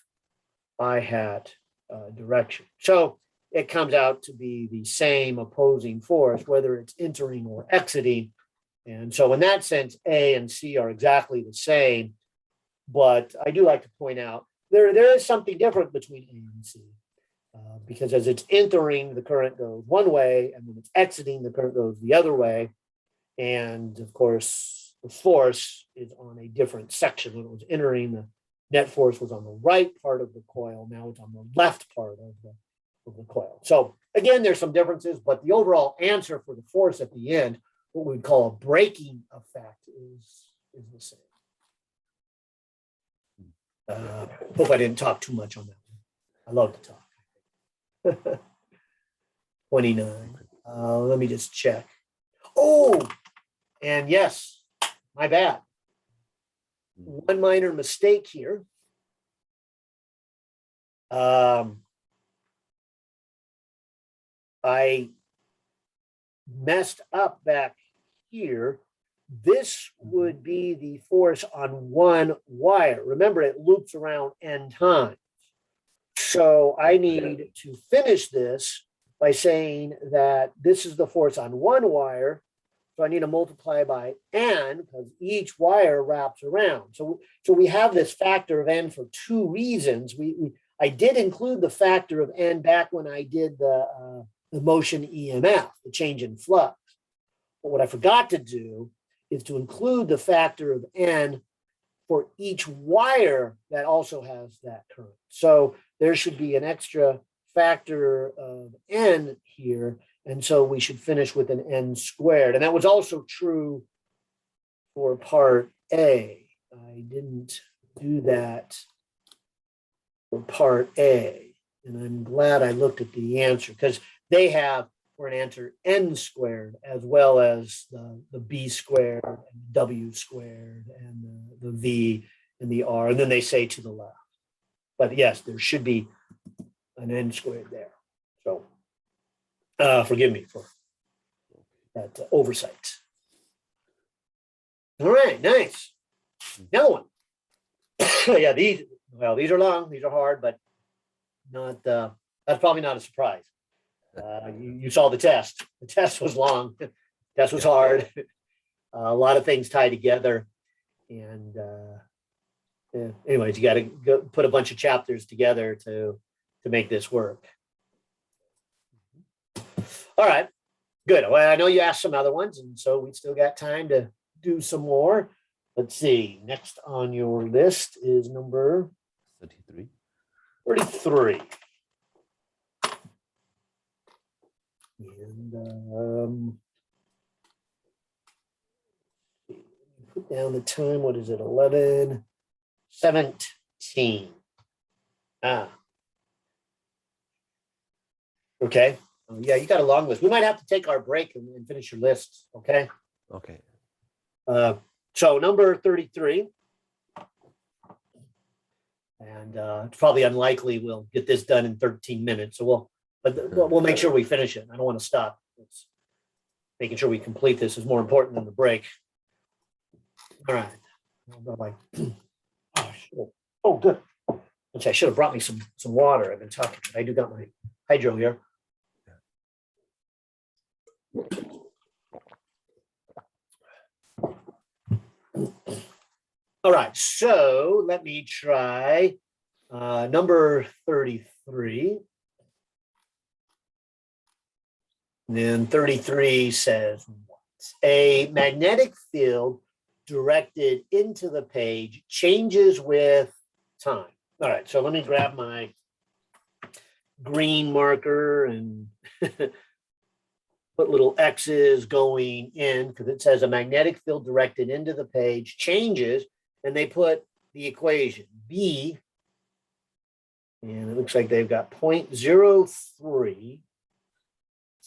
I hat direction. So it comes out to be the same opposing force, whether it's entering or exiting. And so in that sense, A and C are exactly the same. But I do like to point out, there is something different between A and C, because as it's entering, the current goes one way, and when it's exiting, the current goes the other way. And of course, the force is on a different section. When it was entering, the net force was on the right part of the coil. Now it's on the left part of the coil. So again, there's some differences, but the overall answer for the force at the end, what we'd call a braking effect, is the same. Hope I didn't talk too much on that one. I love to talk. 29. Let me just check. Oh, and yes, my bad. One minor mistake here. I messed up back here. This would be the force on one wire. Remember, it loops around n times. So I need to finish this by saying that this is the force on one wire. So I need to multiply by n because each wire wraps around. So we have this factor of n for two reasons. I did include the factor of n back when I did the motion EMF, the change in flux. But what I forgot to do is to include the factor of n for each wire that also has that current. So there should be an extra factor of n here. And so we should finish with an n squared. And that was also true for part A. I didn't do that for part A. And I'm glad I looked at the answer because they have for an answer n squared as well as the B squared, and W squared, and the V and the R. And then they say to the left. But yes, there should be an n squared there. So forgive me for that oversight. All right, nice. Another one. Yeah, these are long, these are hard, but not. That's probably not a surprise. You saw the test. The test was long. The test was hard. A lot of things tied together, and anyways, you got to go put a bunch of chapters together to make this work. All right, good. Well, I know you asked some other ones, and so we still got time to do some more. Let's see. Next on your list is number 33. 33. And put down the time. What is it? 11:17. Okay. Yeah, you got a long list. We might have to take our break and finish your list. Okay. Okay. So number 33. And it's probably unlikely we'll get this done in 13 minutes. So we'll make sure we finish it. I don't want to stop. It's making sure we complete this is more important than the break. All right. Oh, good. Which I should have brought me some water. I've been talking. I do got my hydro here. All right. So let me try number 33. And then 33 says, a magnetic field directed into the page changes with time. All right, so let me grab my green marker and put little X's going in because it says a magnetic field directed into the page changes, and they put the equation B, and it looks like they've got 0.03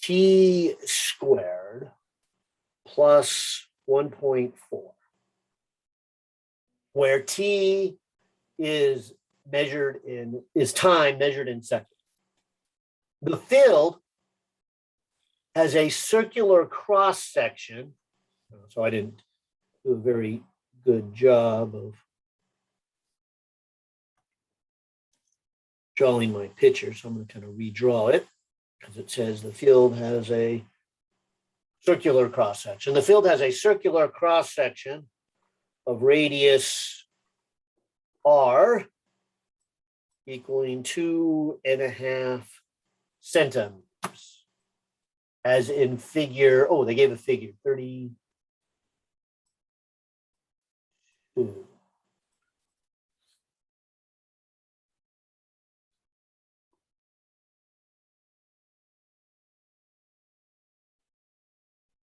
T squared plus 1.4, where T is time measured in seconds. The field has a circular cross section, so I didn't do a very good job of drawing my picture, so I'm going to kind of redraw it because it says the field has a circular cross section. The field has a circular cross section of radius r equaling 2.5 centimeters, as in figure, oh, they gave a figure, 32.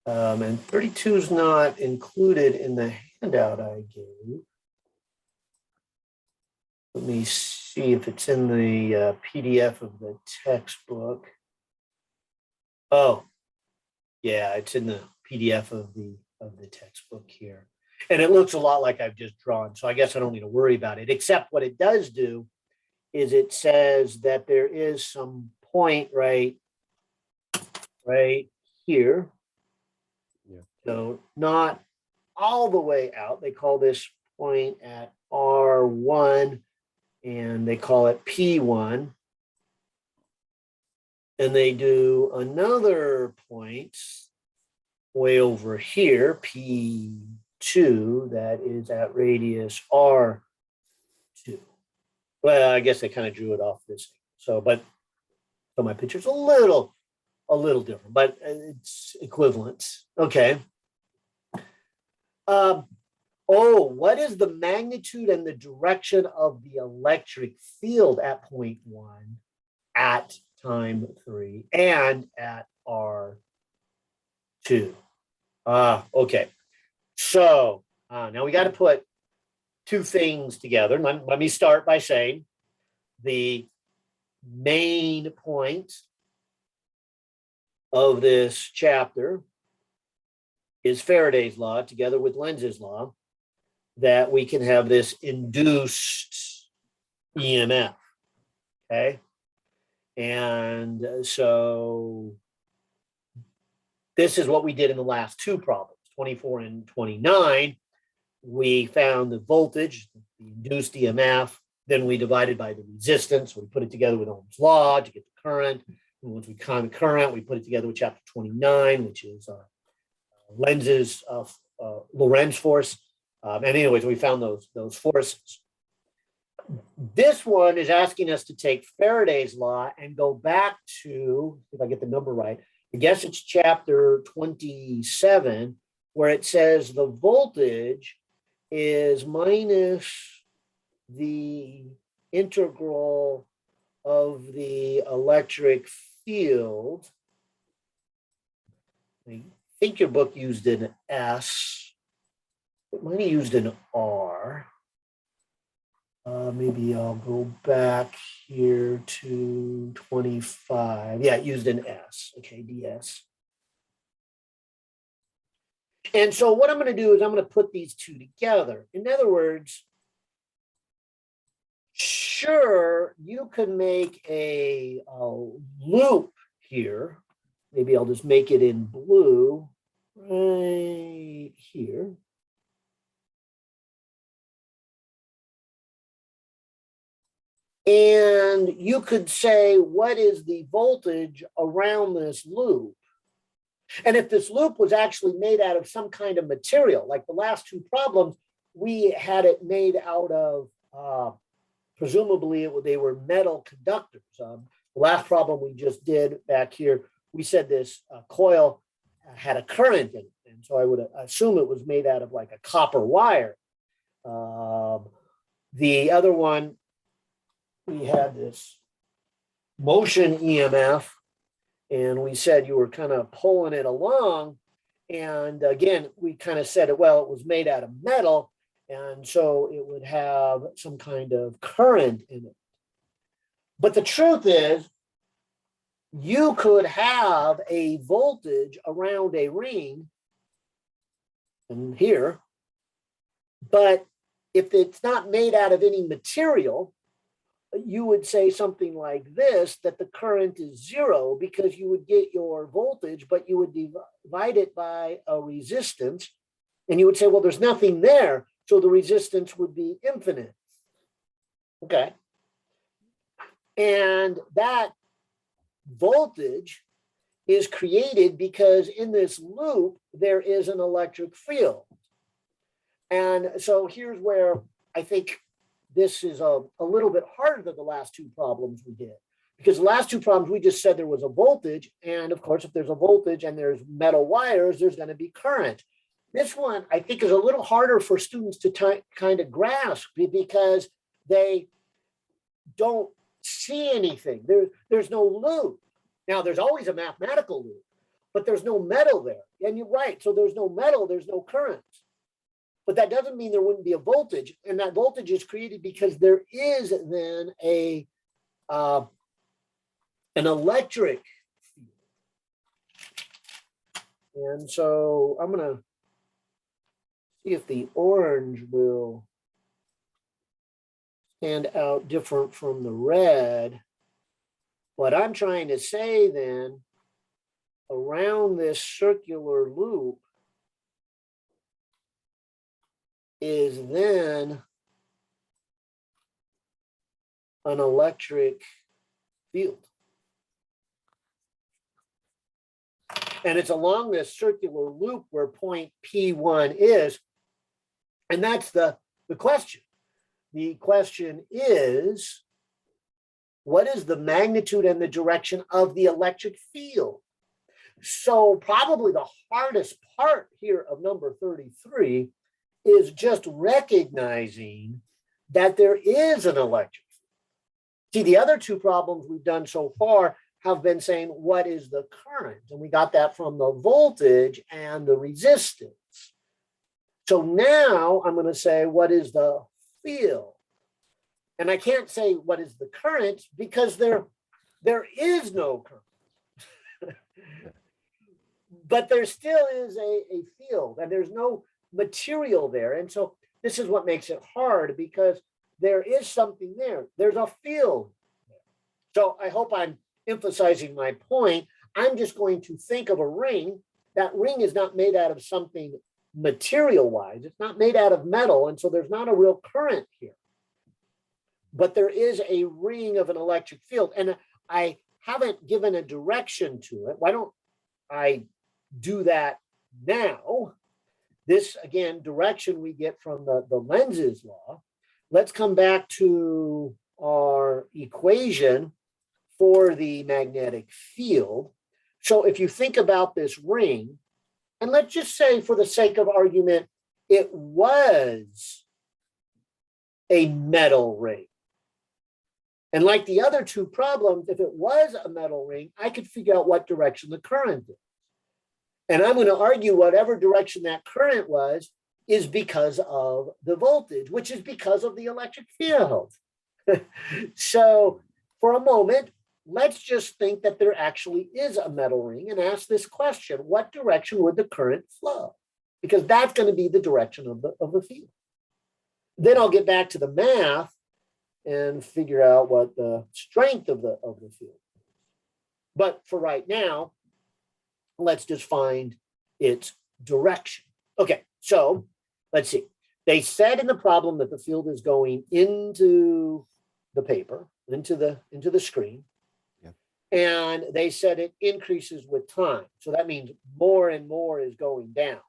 And 32 is not included in the handout I gave. Let me see if it's in the PDF of the textbook. Oh, yeah, it's in the PDF of the textbook here. And it looks a lot like I've just drawn, so I guess I don't need to worry about it, except what it does do is it says that there is some point right here. Yeah. So not all the way out. They call this point at R1 and they call it P1. And they do another point way over here, P2, that is at radius R2. Well, I guess they kind of drew it off this. So my picture's a little different, but it's equivalent. Okay. What is the magnitude and the direction of the electric field at point 1 at time 3 and at R2? Okay. So now we got to put two things together. Let me start by saying the main point of this chapter is Faraday's law together with Lenz's law, that we can have this induced EMF. Okay. And so this is what we did in the last two problems, 24 and 29. We found the voltage, the induced EMF, then we divided by the resistance. We put it together with Ohm's law to get the current. And once we count the current, we put it together with chapter 29, which is Lenz's Lorentz force. And anyways, we found those forces. This one is asking us to take Faraday's law and go back to, if I get the number right, I guess it's chapter 27, where it says the voltage is minus the integral of the electric field. I think your book used an S. It might have used an R. Maybe I'll go back here to 25. Yeah, it used an S. Okay, DS. And so what I'm going to do is I'm going to put these two together. In other words, sure, you can make a loop here. Maybe I'll just make it in blue right here. And you could say, what is the voltage around this loop? And if this loop was actually made out of some kind of material, like the last two problems, we had it made out of, presumably they were metal conductors. The last problem we just did back here, we said this coil had a current in it. And so I would assume it was made out of like a copper wire. The other one, we had this motion EMF, and we said you were kind of pulling it along. And again, we kind of said, well, it was made out of metal, and so it would have some kind of current in it. But the truth is, you could have a voltage around a ring, and here, but if it's not made out of any material, you would say something like this, that the current is zero, because you would get your voltage, but you would divide it by a resistance. And you would say, well, there's nothing there, so the resistance would be infinite. Okay. And that voltage is created because in this loop, there is an electric field. And so here's where I think this is a little bit harder than the last two problems we did. Because the last two problems, we just said there was a voltage. And of course, if there's a voltage and there's metal wires, there's going to be current. This one, I think, is a little harder for students to kind of grasp because they don't see anything. There's no loop. Now, there's always a mathematical loop, but there's no metal there. And you're right. So there's no metal, there's no current. But that doesn't mean there wouldn't be a voltage. And that voltage is created because there is then an electric field. And so I'm going to see if the orange will stand out different from the red. What I'm trying to say then, around this circular loop is then an electric field. And it's along this circular loop where point P1 is. And that's the question. The question is, what is the magnitude and the direction of the electric field? So probably the hardest part here of number 33 is just recognizing that there is an electric field. See, the other two problems we've done so far have been saying, what is the current? And we got that from the voltage and the resistance. So now I'm going to say, what is the field? And I can't say what is the current because there is no current. But there still is a field, and there's no material there. And so this is what makes it hard, because there is something there. There's a field. So I hope I'm emphasizing my point. I'm just going to think of a ring. That ring is not made out of something material-wise. It's not made out of metal, and so there's not a real current here. But there is a ring of an electric field, and I haven't given a direction to it. Why don't I do that now? This, again, direction we get from the Lenz's law. Let's come back to our equation for the magnetic field. So if you think about this ring, and let's just say for the sake of argument, it was a metal ring. And like the other two problems, if it was a metal ring, I could figure out what direction the current is. And I'm going to argue whatever direction that current was is because of the voltage, which is because of the electric field. So for a moment, let's just think that there actually is a metal ring and ask this question: what direction would the current flow? Because that's going to be the direction of the field. Then I'll get back to the math and figure out what the strength of the field is. But for right now, let's just find its direction. Okay, so let's see. They said in the problem that the field is going into the paper, into the screen. Yeah. And they said it increases with time. So that means more and more is going down.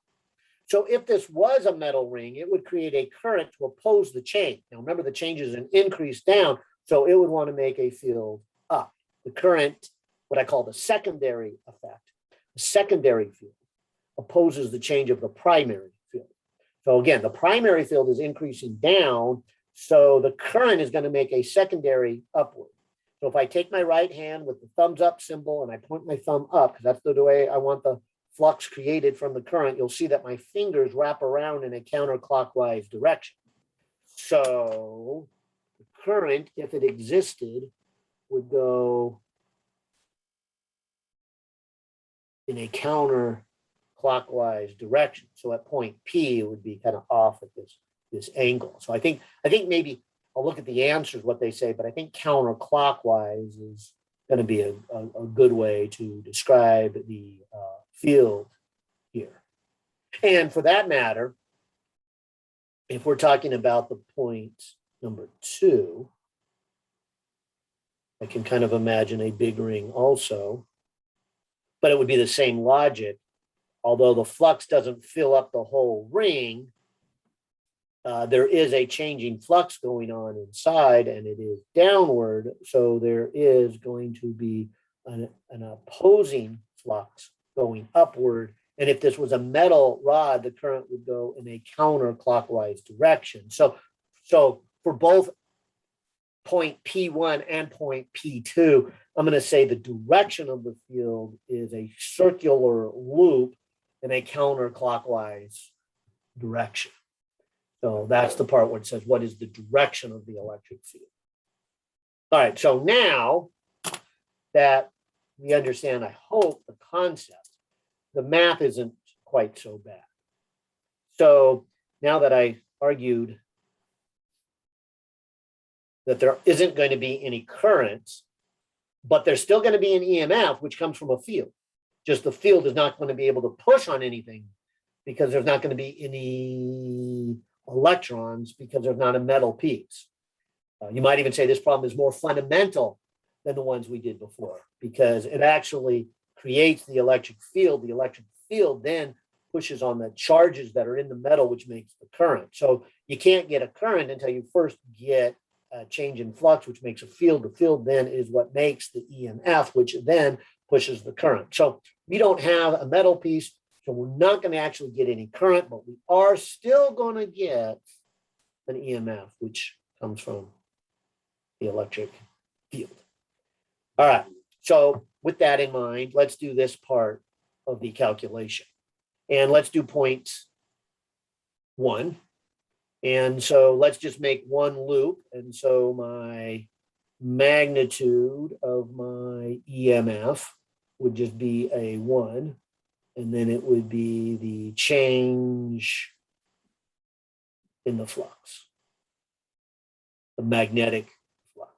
So if this was a metal ring, it would create a current to oppose the change. Now remember, the change is an increase down, so it would want to make a field up. The current, what I call the secondary effect, the secondary field opposes the change of the primary field. So again, the primary field is increasing down, So the current is going to make a secondary upward. So if I take my right hand with the thumbs up symbol and I point my thumb up, because that's the way I want the flux created from the current, you'll see that my fingers wrap around in a counterclockwise direction. So the current, if it existed, would go in a counterclockwise direction. So at point P, it would be kind of off at this angle. So I think maybe I'll look at the answers, what they say, but I think counterclockwise is going to be a good way to describe the field here. And for that matter, if we're talking about the point number 2, I can kind of imagine a big ring also, but it would be the same logic. Although the flux doesn't fill up the whole ring, there is a changing flux going on inside and it is downward. So there is going to be an opposing flux going upward. And if this was a metal rod, the current would go in a counterclockwise direction. So for both point P1 and point P2, I'm going to say the direction of the field is a circular loop in a counterclockwise direction. So that's the part where it says, what is the direction of the electric field? All right, so now that we understand, I hope, the concept, the math isn't quite so bad. So now that I argued that there isn't going to be any currents, but there's still going to be an EMF, which comes from a field. Just the field is not going to be able to push on anything because there's not going to be any electrons because there's not a metal piece. You might even say this problem is more fundamental than the ones we did before because it actually creates the electric field. The electric field then pushes on the charges that are in the metal, which makes the current. So you can't get a current until you first get a change in flux, which makes a field. The field then is what makes the EMF, which then pushes the current. So we don't have a metal piece, so we're not going to actually get any current, but we are still going to get an EMF, which comes from the electric field. All right, so with that in mind, let's do this part of the calculation. And let's do point 1. And so let's just make one loop. And so my magnitude of my EMF would just be a 1. And then it would be the change in the flux, the magnetic flux.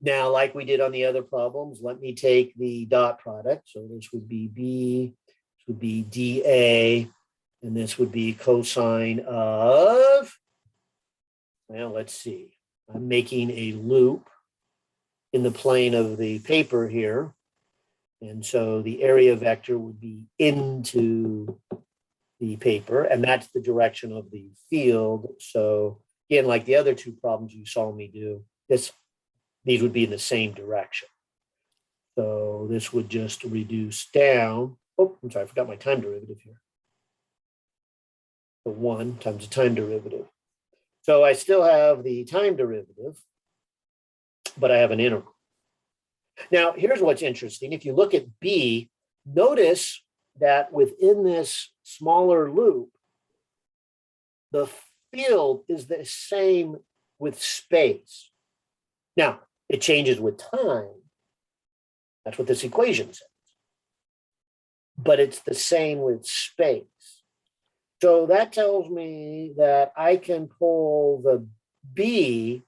Now, like we did on the other problems, let me take the dot product. So this would be B, this would be dA, and this would be cosine of, well, let's see. I'm making a loop in the plane of the paper here. And so the area vector would be into the paper, and that's the direction of the field. So again, like the other two problems you saw me do, these would be in the same direction. So this would just reduce down. Oh, I'm sorry, I forgot my time derivative here. So 1 times the time derivative. So I still have the time derivative, but I have an integral. Now, here's what's interesting. If you look at B, notice that within this smaller loop, the field is the same with space. Now, it changes with time. That's what this equation says. But it's the same with space. So that tells me that I can pull the B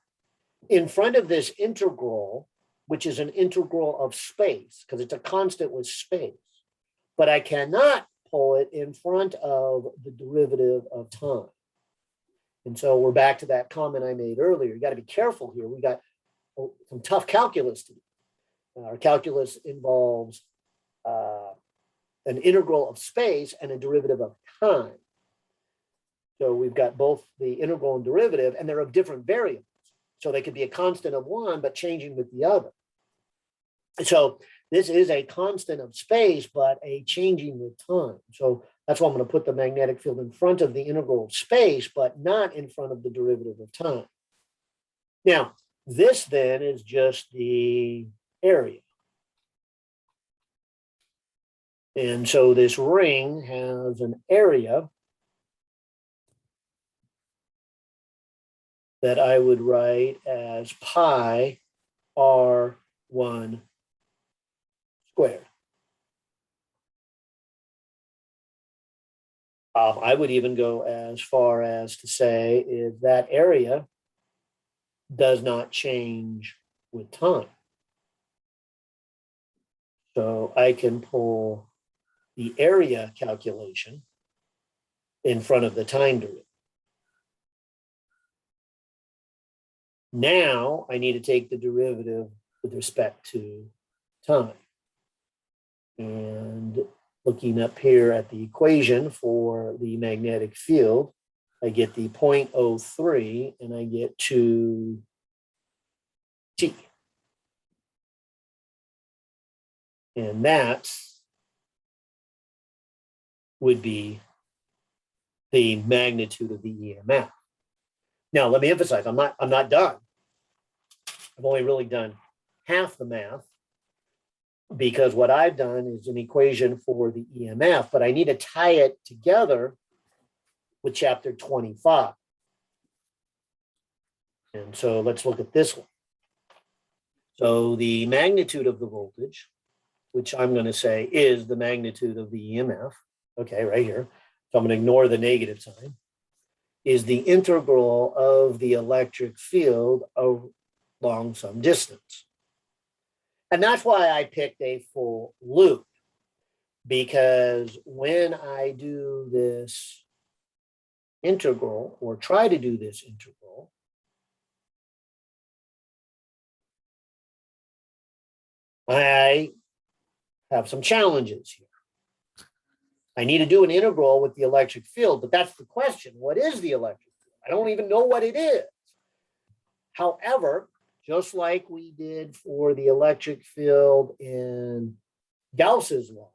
in front of this integral, which is an integral of space, because it's a constant with space. But I cannot pull it in front of the derivative of time. And so we're back to that comment I made earlier. You got to be careful here. We got some tough calculus to do. Our calculus involves an integral of space and a derivative of time. So we've got both the integral and derivative, and they're of different variables. So they could be a constant of one, but changing with the other. So this is a constant of space, but a changing with time. So That's why I'm going to put the magnetic field in front of the integral of space, but not in front of the derivative of time. Now, this then is just the area. And so this ring has an area that I would write as pi r1 squared. I would even go as far as to say if that area does not change with time. So I can pull the area calculation in front of the time derivative. Now I need to take the derivative with respect to time. And looking up here at the equation for the magnetic field, I get the 0.03 and I get 2t. And that would be the magnitude of the EMF. Now, let me emphasize, I'm not done. I've only really done half the math, because what I've done is an equation for the EMF, but I need to tie it together with chapter 25. And so let's look at this one. So the magnitude of the voltage, which I'm going to say is the magnitude of the EMF, okay, right here. So I'm going to ignore the negative sign, is the integral of the electric field along some distance. And that's why I picked a full loop, because when I do this integral, or try to do this integral, I have some challenges here. I need to do an integral with the electric field, but that's the question. What is the electric field? I don't even know what it is. However, just like we did for the electric field in Gauss's law,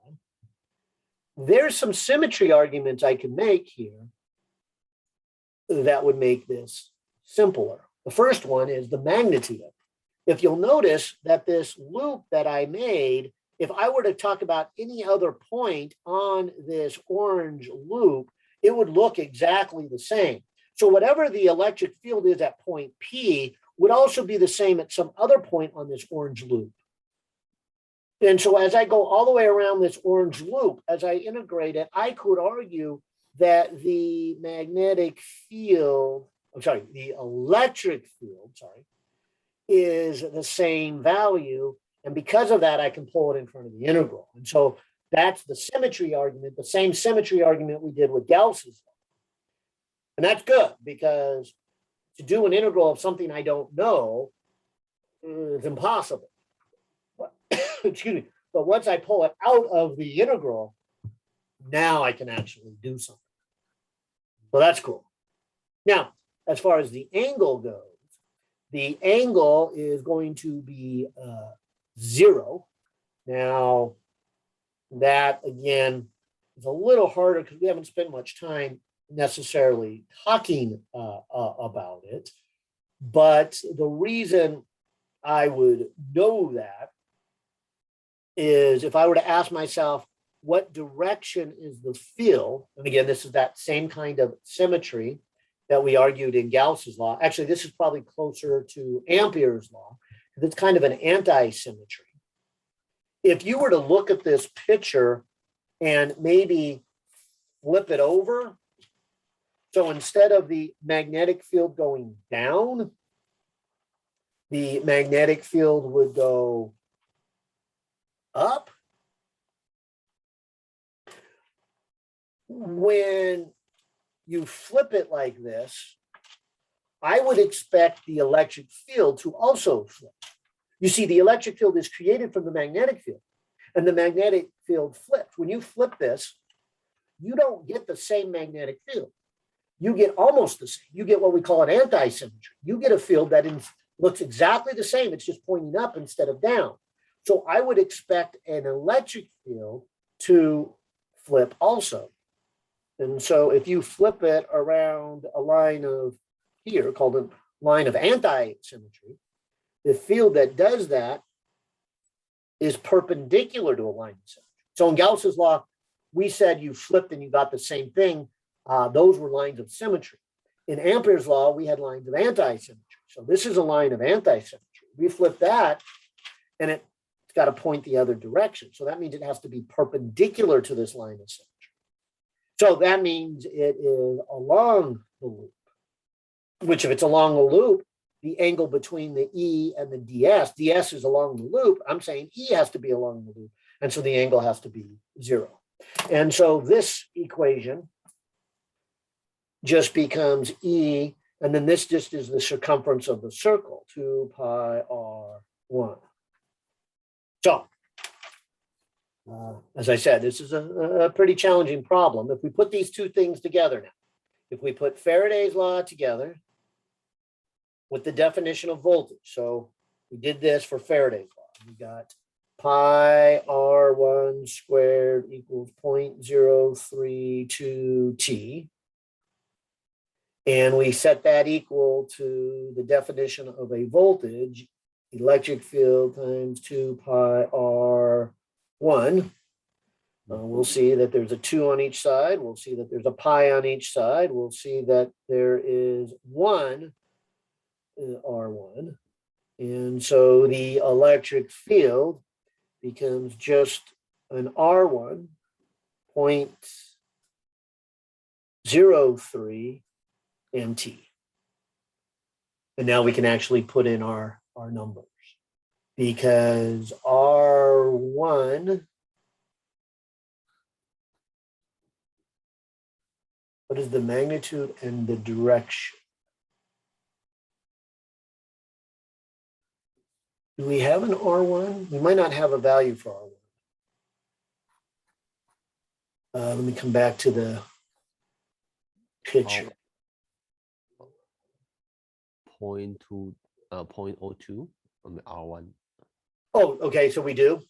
there's some symmetry arguments I can make here that would make this simpler. The first one is the magnitude of it. If you'll notice that this loop that I made, if I were to talk about any other point on this orange loop, it would look exactly the same. So whatever the electric field is at point P would also be the same at some other point on this orange loop. And so as I go all the way around this orange loop, as I integrate it, I could argue that the magnetic field, the electric field, is the same value. And because of that, I can pull it in front of the integral. And so that's the symmetry argument, the same symmetry argument we did with Gauss's law. And that's good, because to do an integral of something I don't know is impossible. But, excuse me. But once I pull it out of the integral, now I can actually do something. So that's cool. Now, as far as the angle goes, the angle is going to be 0. Now, that again is a little harder because we haven't spent much time necessarily talking about it. But the reason I would know that is if I were to ask myself, what direction is the field? And again, this is that same kind of symmetry that we argued in Gauss's law. Actually, this is probably closer to Ampere's law, because it's kind of an anti-symmetry. If you were to look at this picture and maybe flip it over, so instead of the magnetic field going down, the magnetic field would go up. When you flip it like this, I would expect the electric field to also flip. You see, the electric field is created from the magnetic field, and the magnetic field flips. When you flip this, you don't get the same magnetic field. You get almost the same. You get what we call an anti-symmetry. You get a field that looks exactly the same. It's just pointing up instead of down. So I would expect an electric field to flip also. And so if you flip it around a line of here called a line of anti-symmetry, the field that does that is perpendicular to a line of symmetry. So in Gauss's law, we said you flipped and you got the same thing. Those were lines of symmetry. In Ampere's law, we had lines of anti-symmetry. So this is a line of anti-symmetry. We flip that and it's got to point the other direction. So that means it has to be perpendicular to this line of symmetry. So that means it is along the loop, which if it's along the loop, the angle between the E and the ds is along the loop. I'm saying E has to be along the loop. And so the angle has to be 0. And so this equation just becomes E, and then this just is the circumference of the circle, 2 pi r1. So, as I said, this is a pretty challenging problem. If we put these two things together now, if we put Faraday's law together with the definition of voltage, so we did this for Faraday's law, we got pi r1 squared equals 0.032 t. And we set that equal to the definition of a voltage, electric field times 2 pi r1. We'll see that there's a 2 on each side. We'll see that there's a pi on each side. We'll see that there is 1 r1. And so the electric field becomes just an r1 0.03 mt. And now we can actually put in our numbers, because R1, what is the magnitude and the direction? Do we have an R1? We might not have a value for R1. Let me come back to the picture. 0.02 on the R1. Oh, okay, so we do.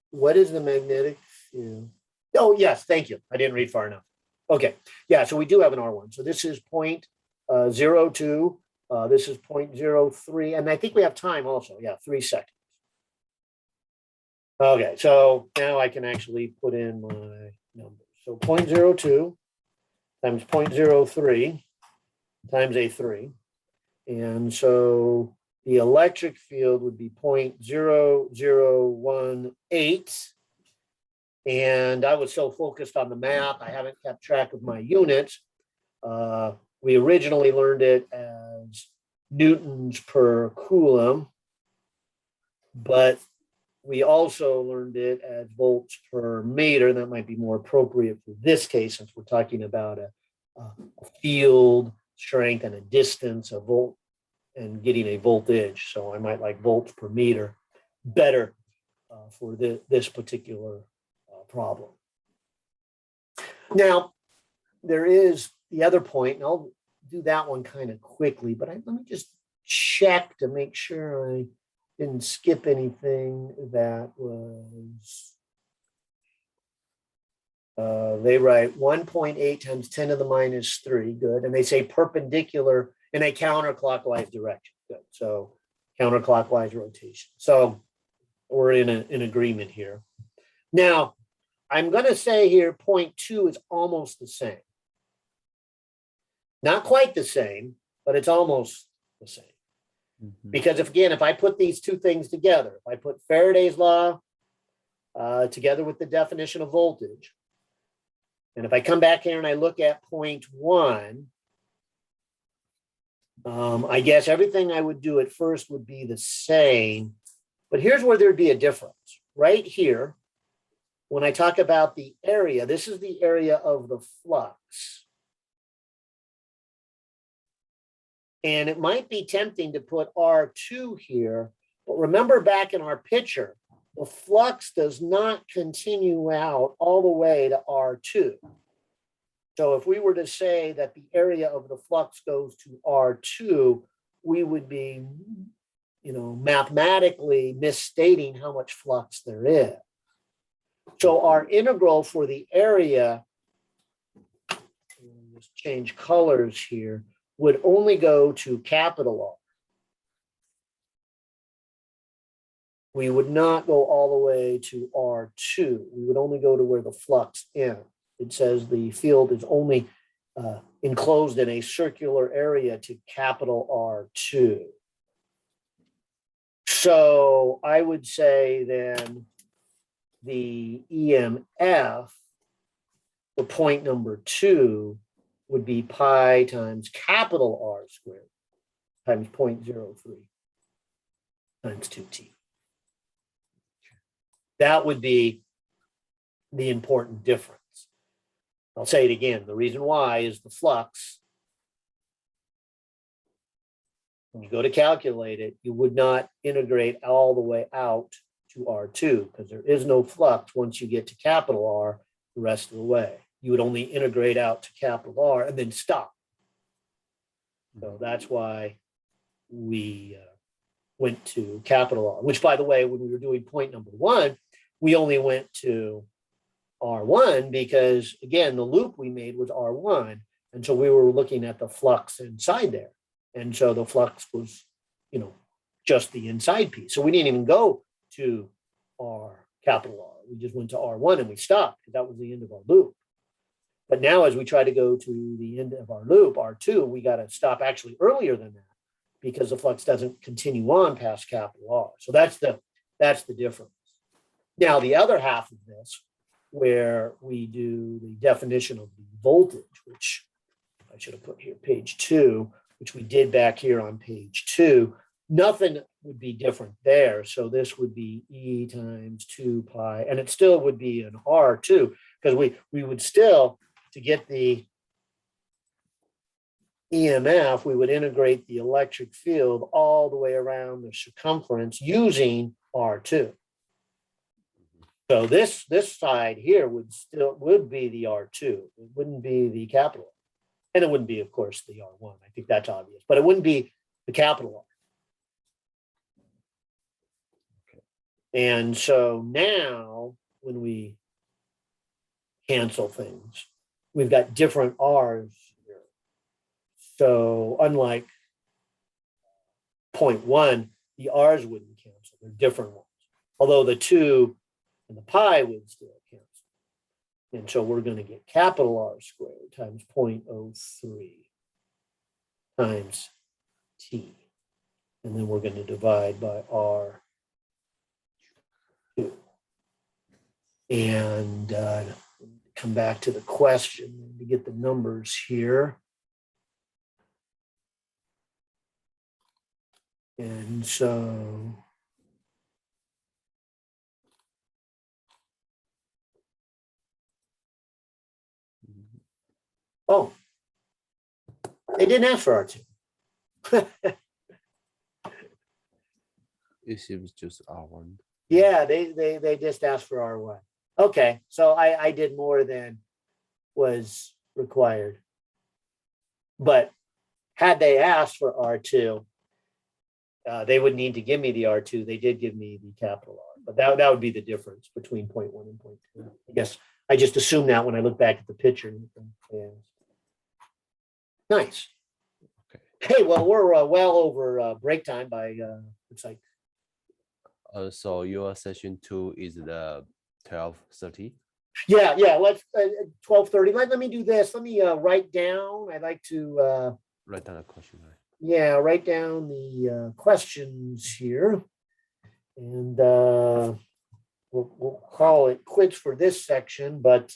What is the magnetic field? Oh, yes, thank you. I didn't read far enough. Okay, yeah, so we do have an R1. So this is 0.02. This is 0.03. And I think we have time also. Yeah, 3 seconds. Okay, so now I can actually put in my numbers. So 0.02 times 0.03 times a 3. And so the electric field would be 0.0018. And I was so focused on the math, I haven't kept track of my units. We originally learned it as newtons per coulomb, but we also learned it as volts per meter. That might be more appropriate for this case, since we're talking about a field strength and a distance, a volt, and getting a voltage. So I might like volts per meter better for this particular problem. Now, there is the other point, and I'll do that one kind of quickly, but let me just check to make sure I didn't skip anything that was, they write 1.8 times 10 to the minus 3, good. And they say perpendicular in a counterclockwise direction, good. So counterclockwise rotation. So we're in agreement here. Now, I'm going to say here 0.2 is almost the same. Not quite the same, but it's almost the same. Mm-hmm. Because if I put these two things together, if I put Faraday's law together with the definition of voltage, and if I come back here and I look at 0.1, I guess everything I would do at first would be the same. But here's where there'd be a difference. Right here, when I talk about the area, this is the area of the flux. And it might be tempting to put R2 here, but remember back in our picture, the flux does not continue out all the way to R2. So if we were to say that the area of the flux goes to R2, we would be, mathematically misstating how much flux there is. So our integral for the area, just change colors here, would only go to capital R. We would not go all the way to R2. We would only go to where the flux ends. It says the field is only enclosed in a circular area to capital R2. So I would say then the EMF for point number 2 would be pi times capital R squared times 0.03 times 2t. That would be the important difference. I'll say it again. The reason why is the flux. When you go to calculate it, you would not integrate all the way out to R2 because there is no flux once you get to capital R the rest of the way. You would only integrate out to capital R and then stop. So that's why we went to capital R, which, by the way, when we were doing point number 1, we only went to R1 because, again, the loop we made was R1. And so we were looking at the flux inside there. And so the flux was, just the inside piece. So we didn't even go to R capital R. We just went to R1 and we stopped because that was the end of our loop. But now as we try to go to the end of our loop, R2, we got to stop actually earlier than that because the flux doesn't continue on past capital R. So that's the difference. Now, the other half of this, where we do the definition of the voltage, which I should have put here, page 2, which we did back here on page 2, nothing would be different there. So this would be E times 2 pi, and it still would be an R2, because we would still, to get the EMF, we would integrate the electric field all the way around the circumference using R2. So this side here would be the R2. It wouldn't be the capital R. And it wouldn't be, of course, the R1. I think that's obvious, but it wouldn't be the capital R. Okay. And so now when we cancel things, we've got different R's here. So unlike point 1, the R's wouldn't cancel. They're different ones. Although the 2 and the pi would still cancel. And so we're going to get capital R squared times 0.03 times t. And then we're going to divide by R2. And come back to the question to get the numbers here. And so they didn't ask for R2. It seems just R1. Yeah, they just asked for R1. Okay, so I did more than was required. But had they asked for R2, they would need to give me the R2. They did give me the capital R, but that would be the difference between 0.1 and 0.2. I guess I just assumed that when I look back at the picture. Yeah. Nice. Okay. Hey, well, we're well over break time by looks like. So your session 2 is the 12:30. Yeah. Let's 12:30. Let me do this. Let me write down. I'd like to Write down a question. Right? Yeah, write down the questions here, and we'll call it quits for this section. But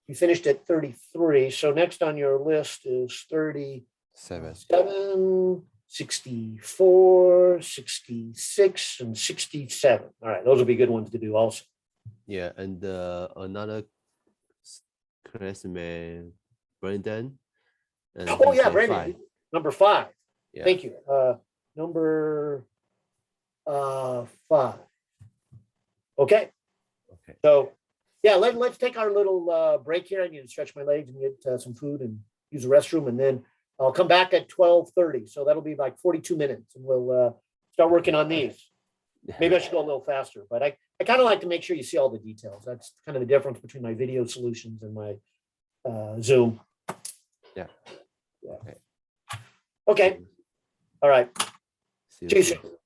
we finished at 33. So next on your list is 37, 64, 66, and 67. All right, those will be good ones to do also. Yeah, and another classmate, Brendan. And Oh yeah, said Brandon, 5. number 5. Yeah. Thank you. Number 5. Okay. Okay. So Yeah, let's take our little break here. I need to stretch my legs and get some food and use the restroom, and then I'll come back at 12:30. So that'll be like 42 minutes, and we'll start working on these. Maybe I should go a little faster, but I kind of like to make sure you see all the details. That's kind of the difference between my video solutions and my Zoom. Yeah. Okay. All right. See See you soon.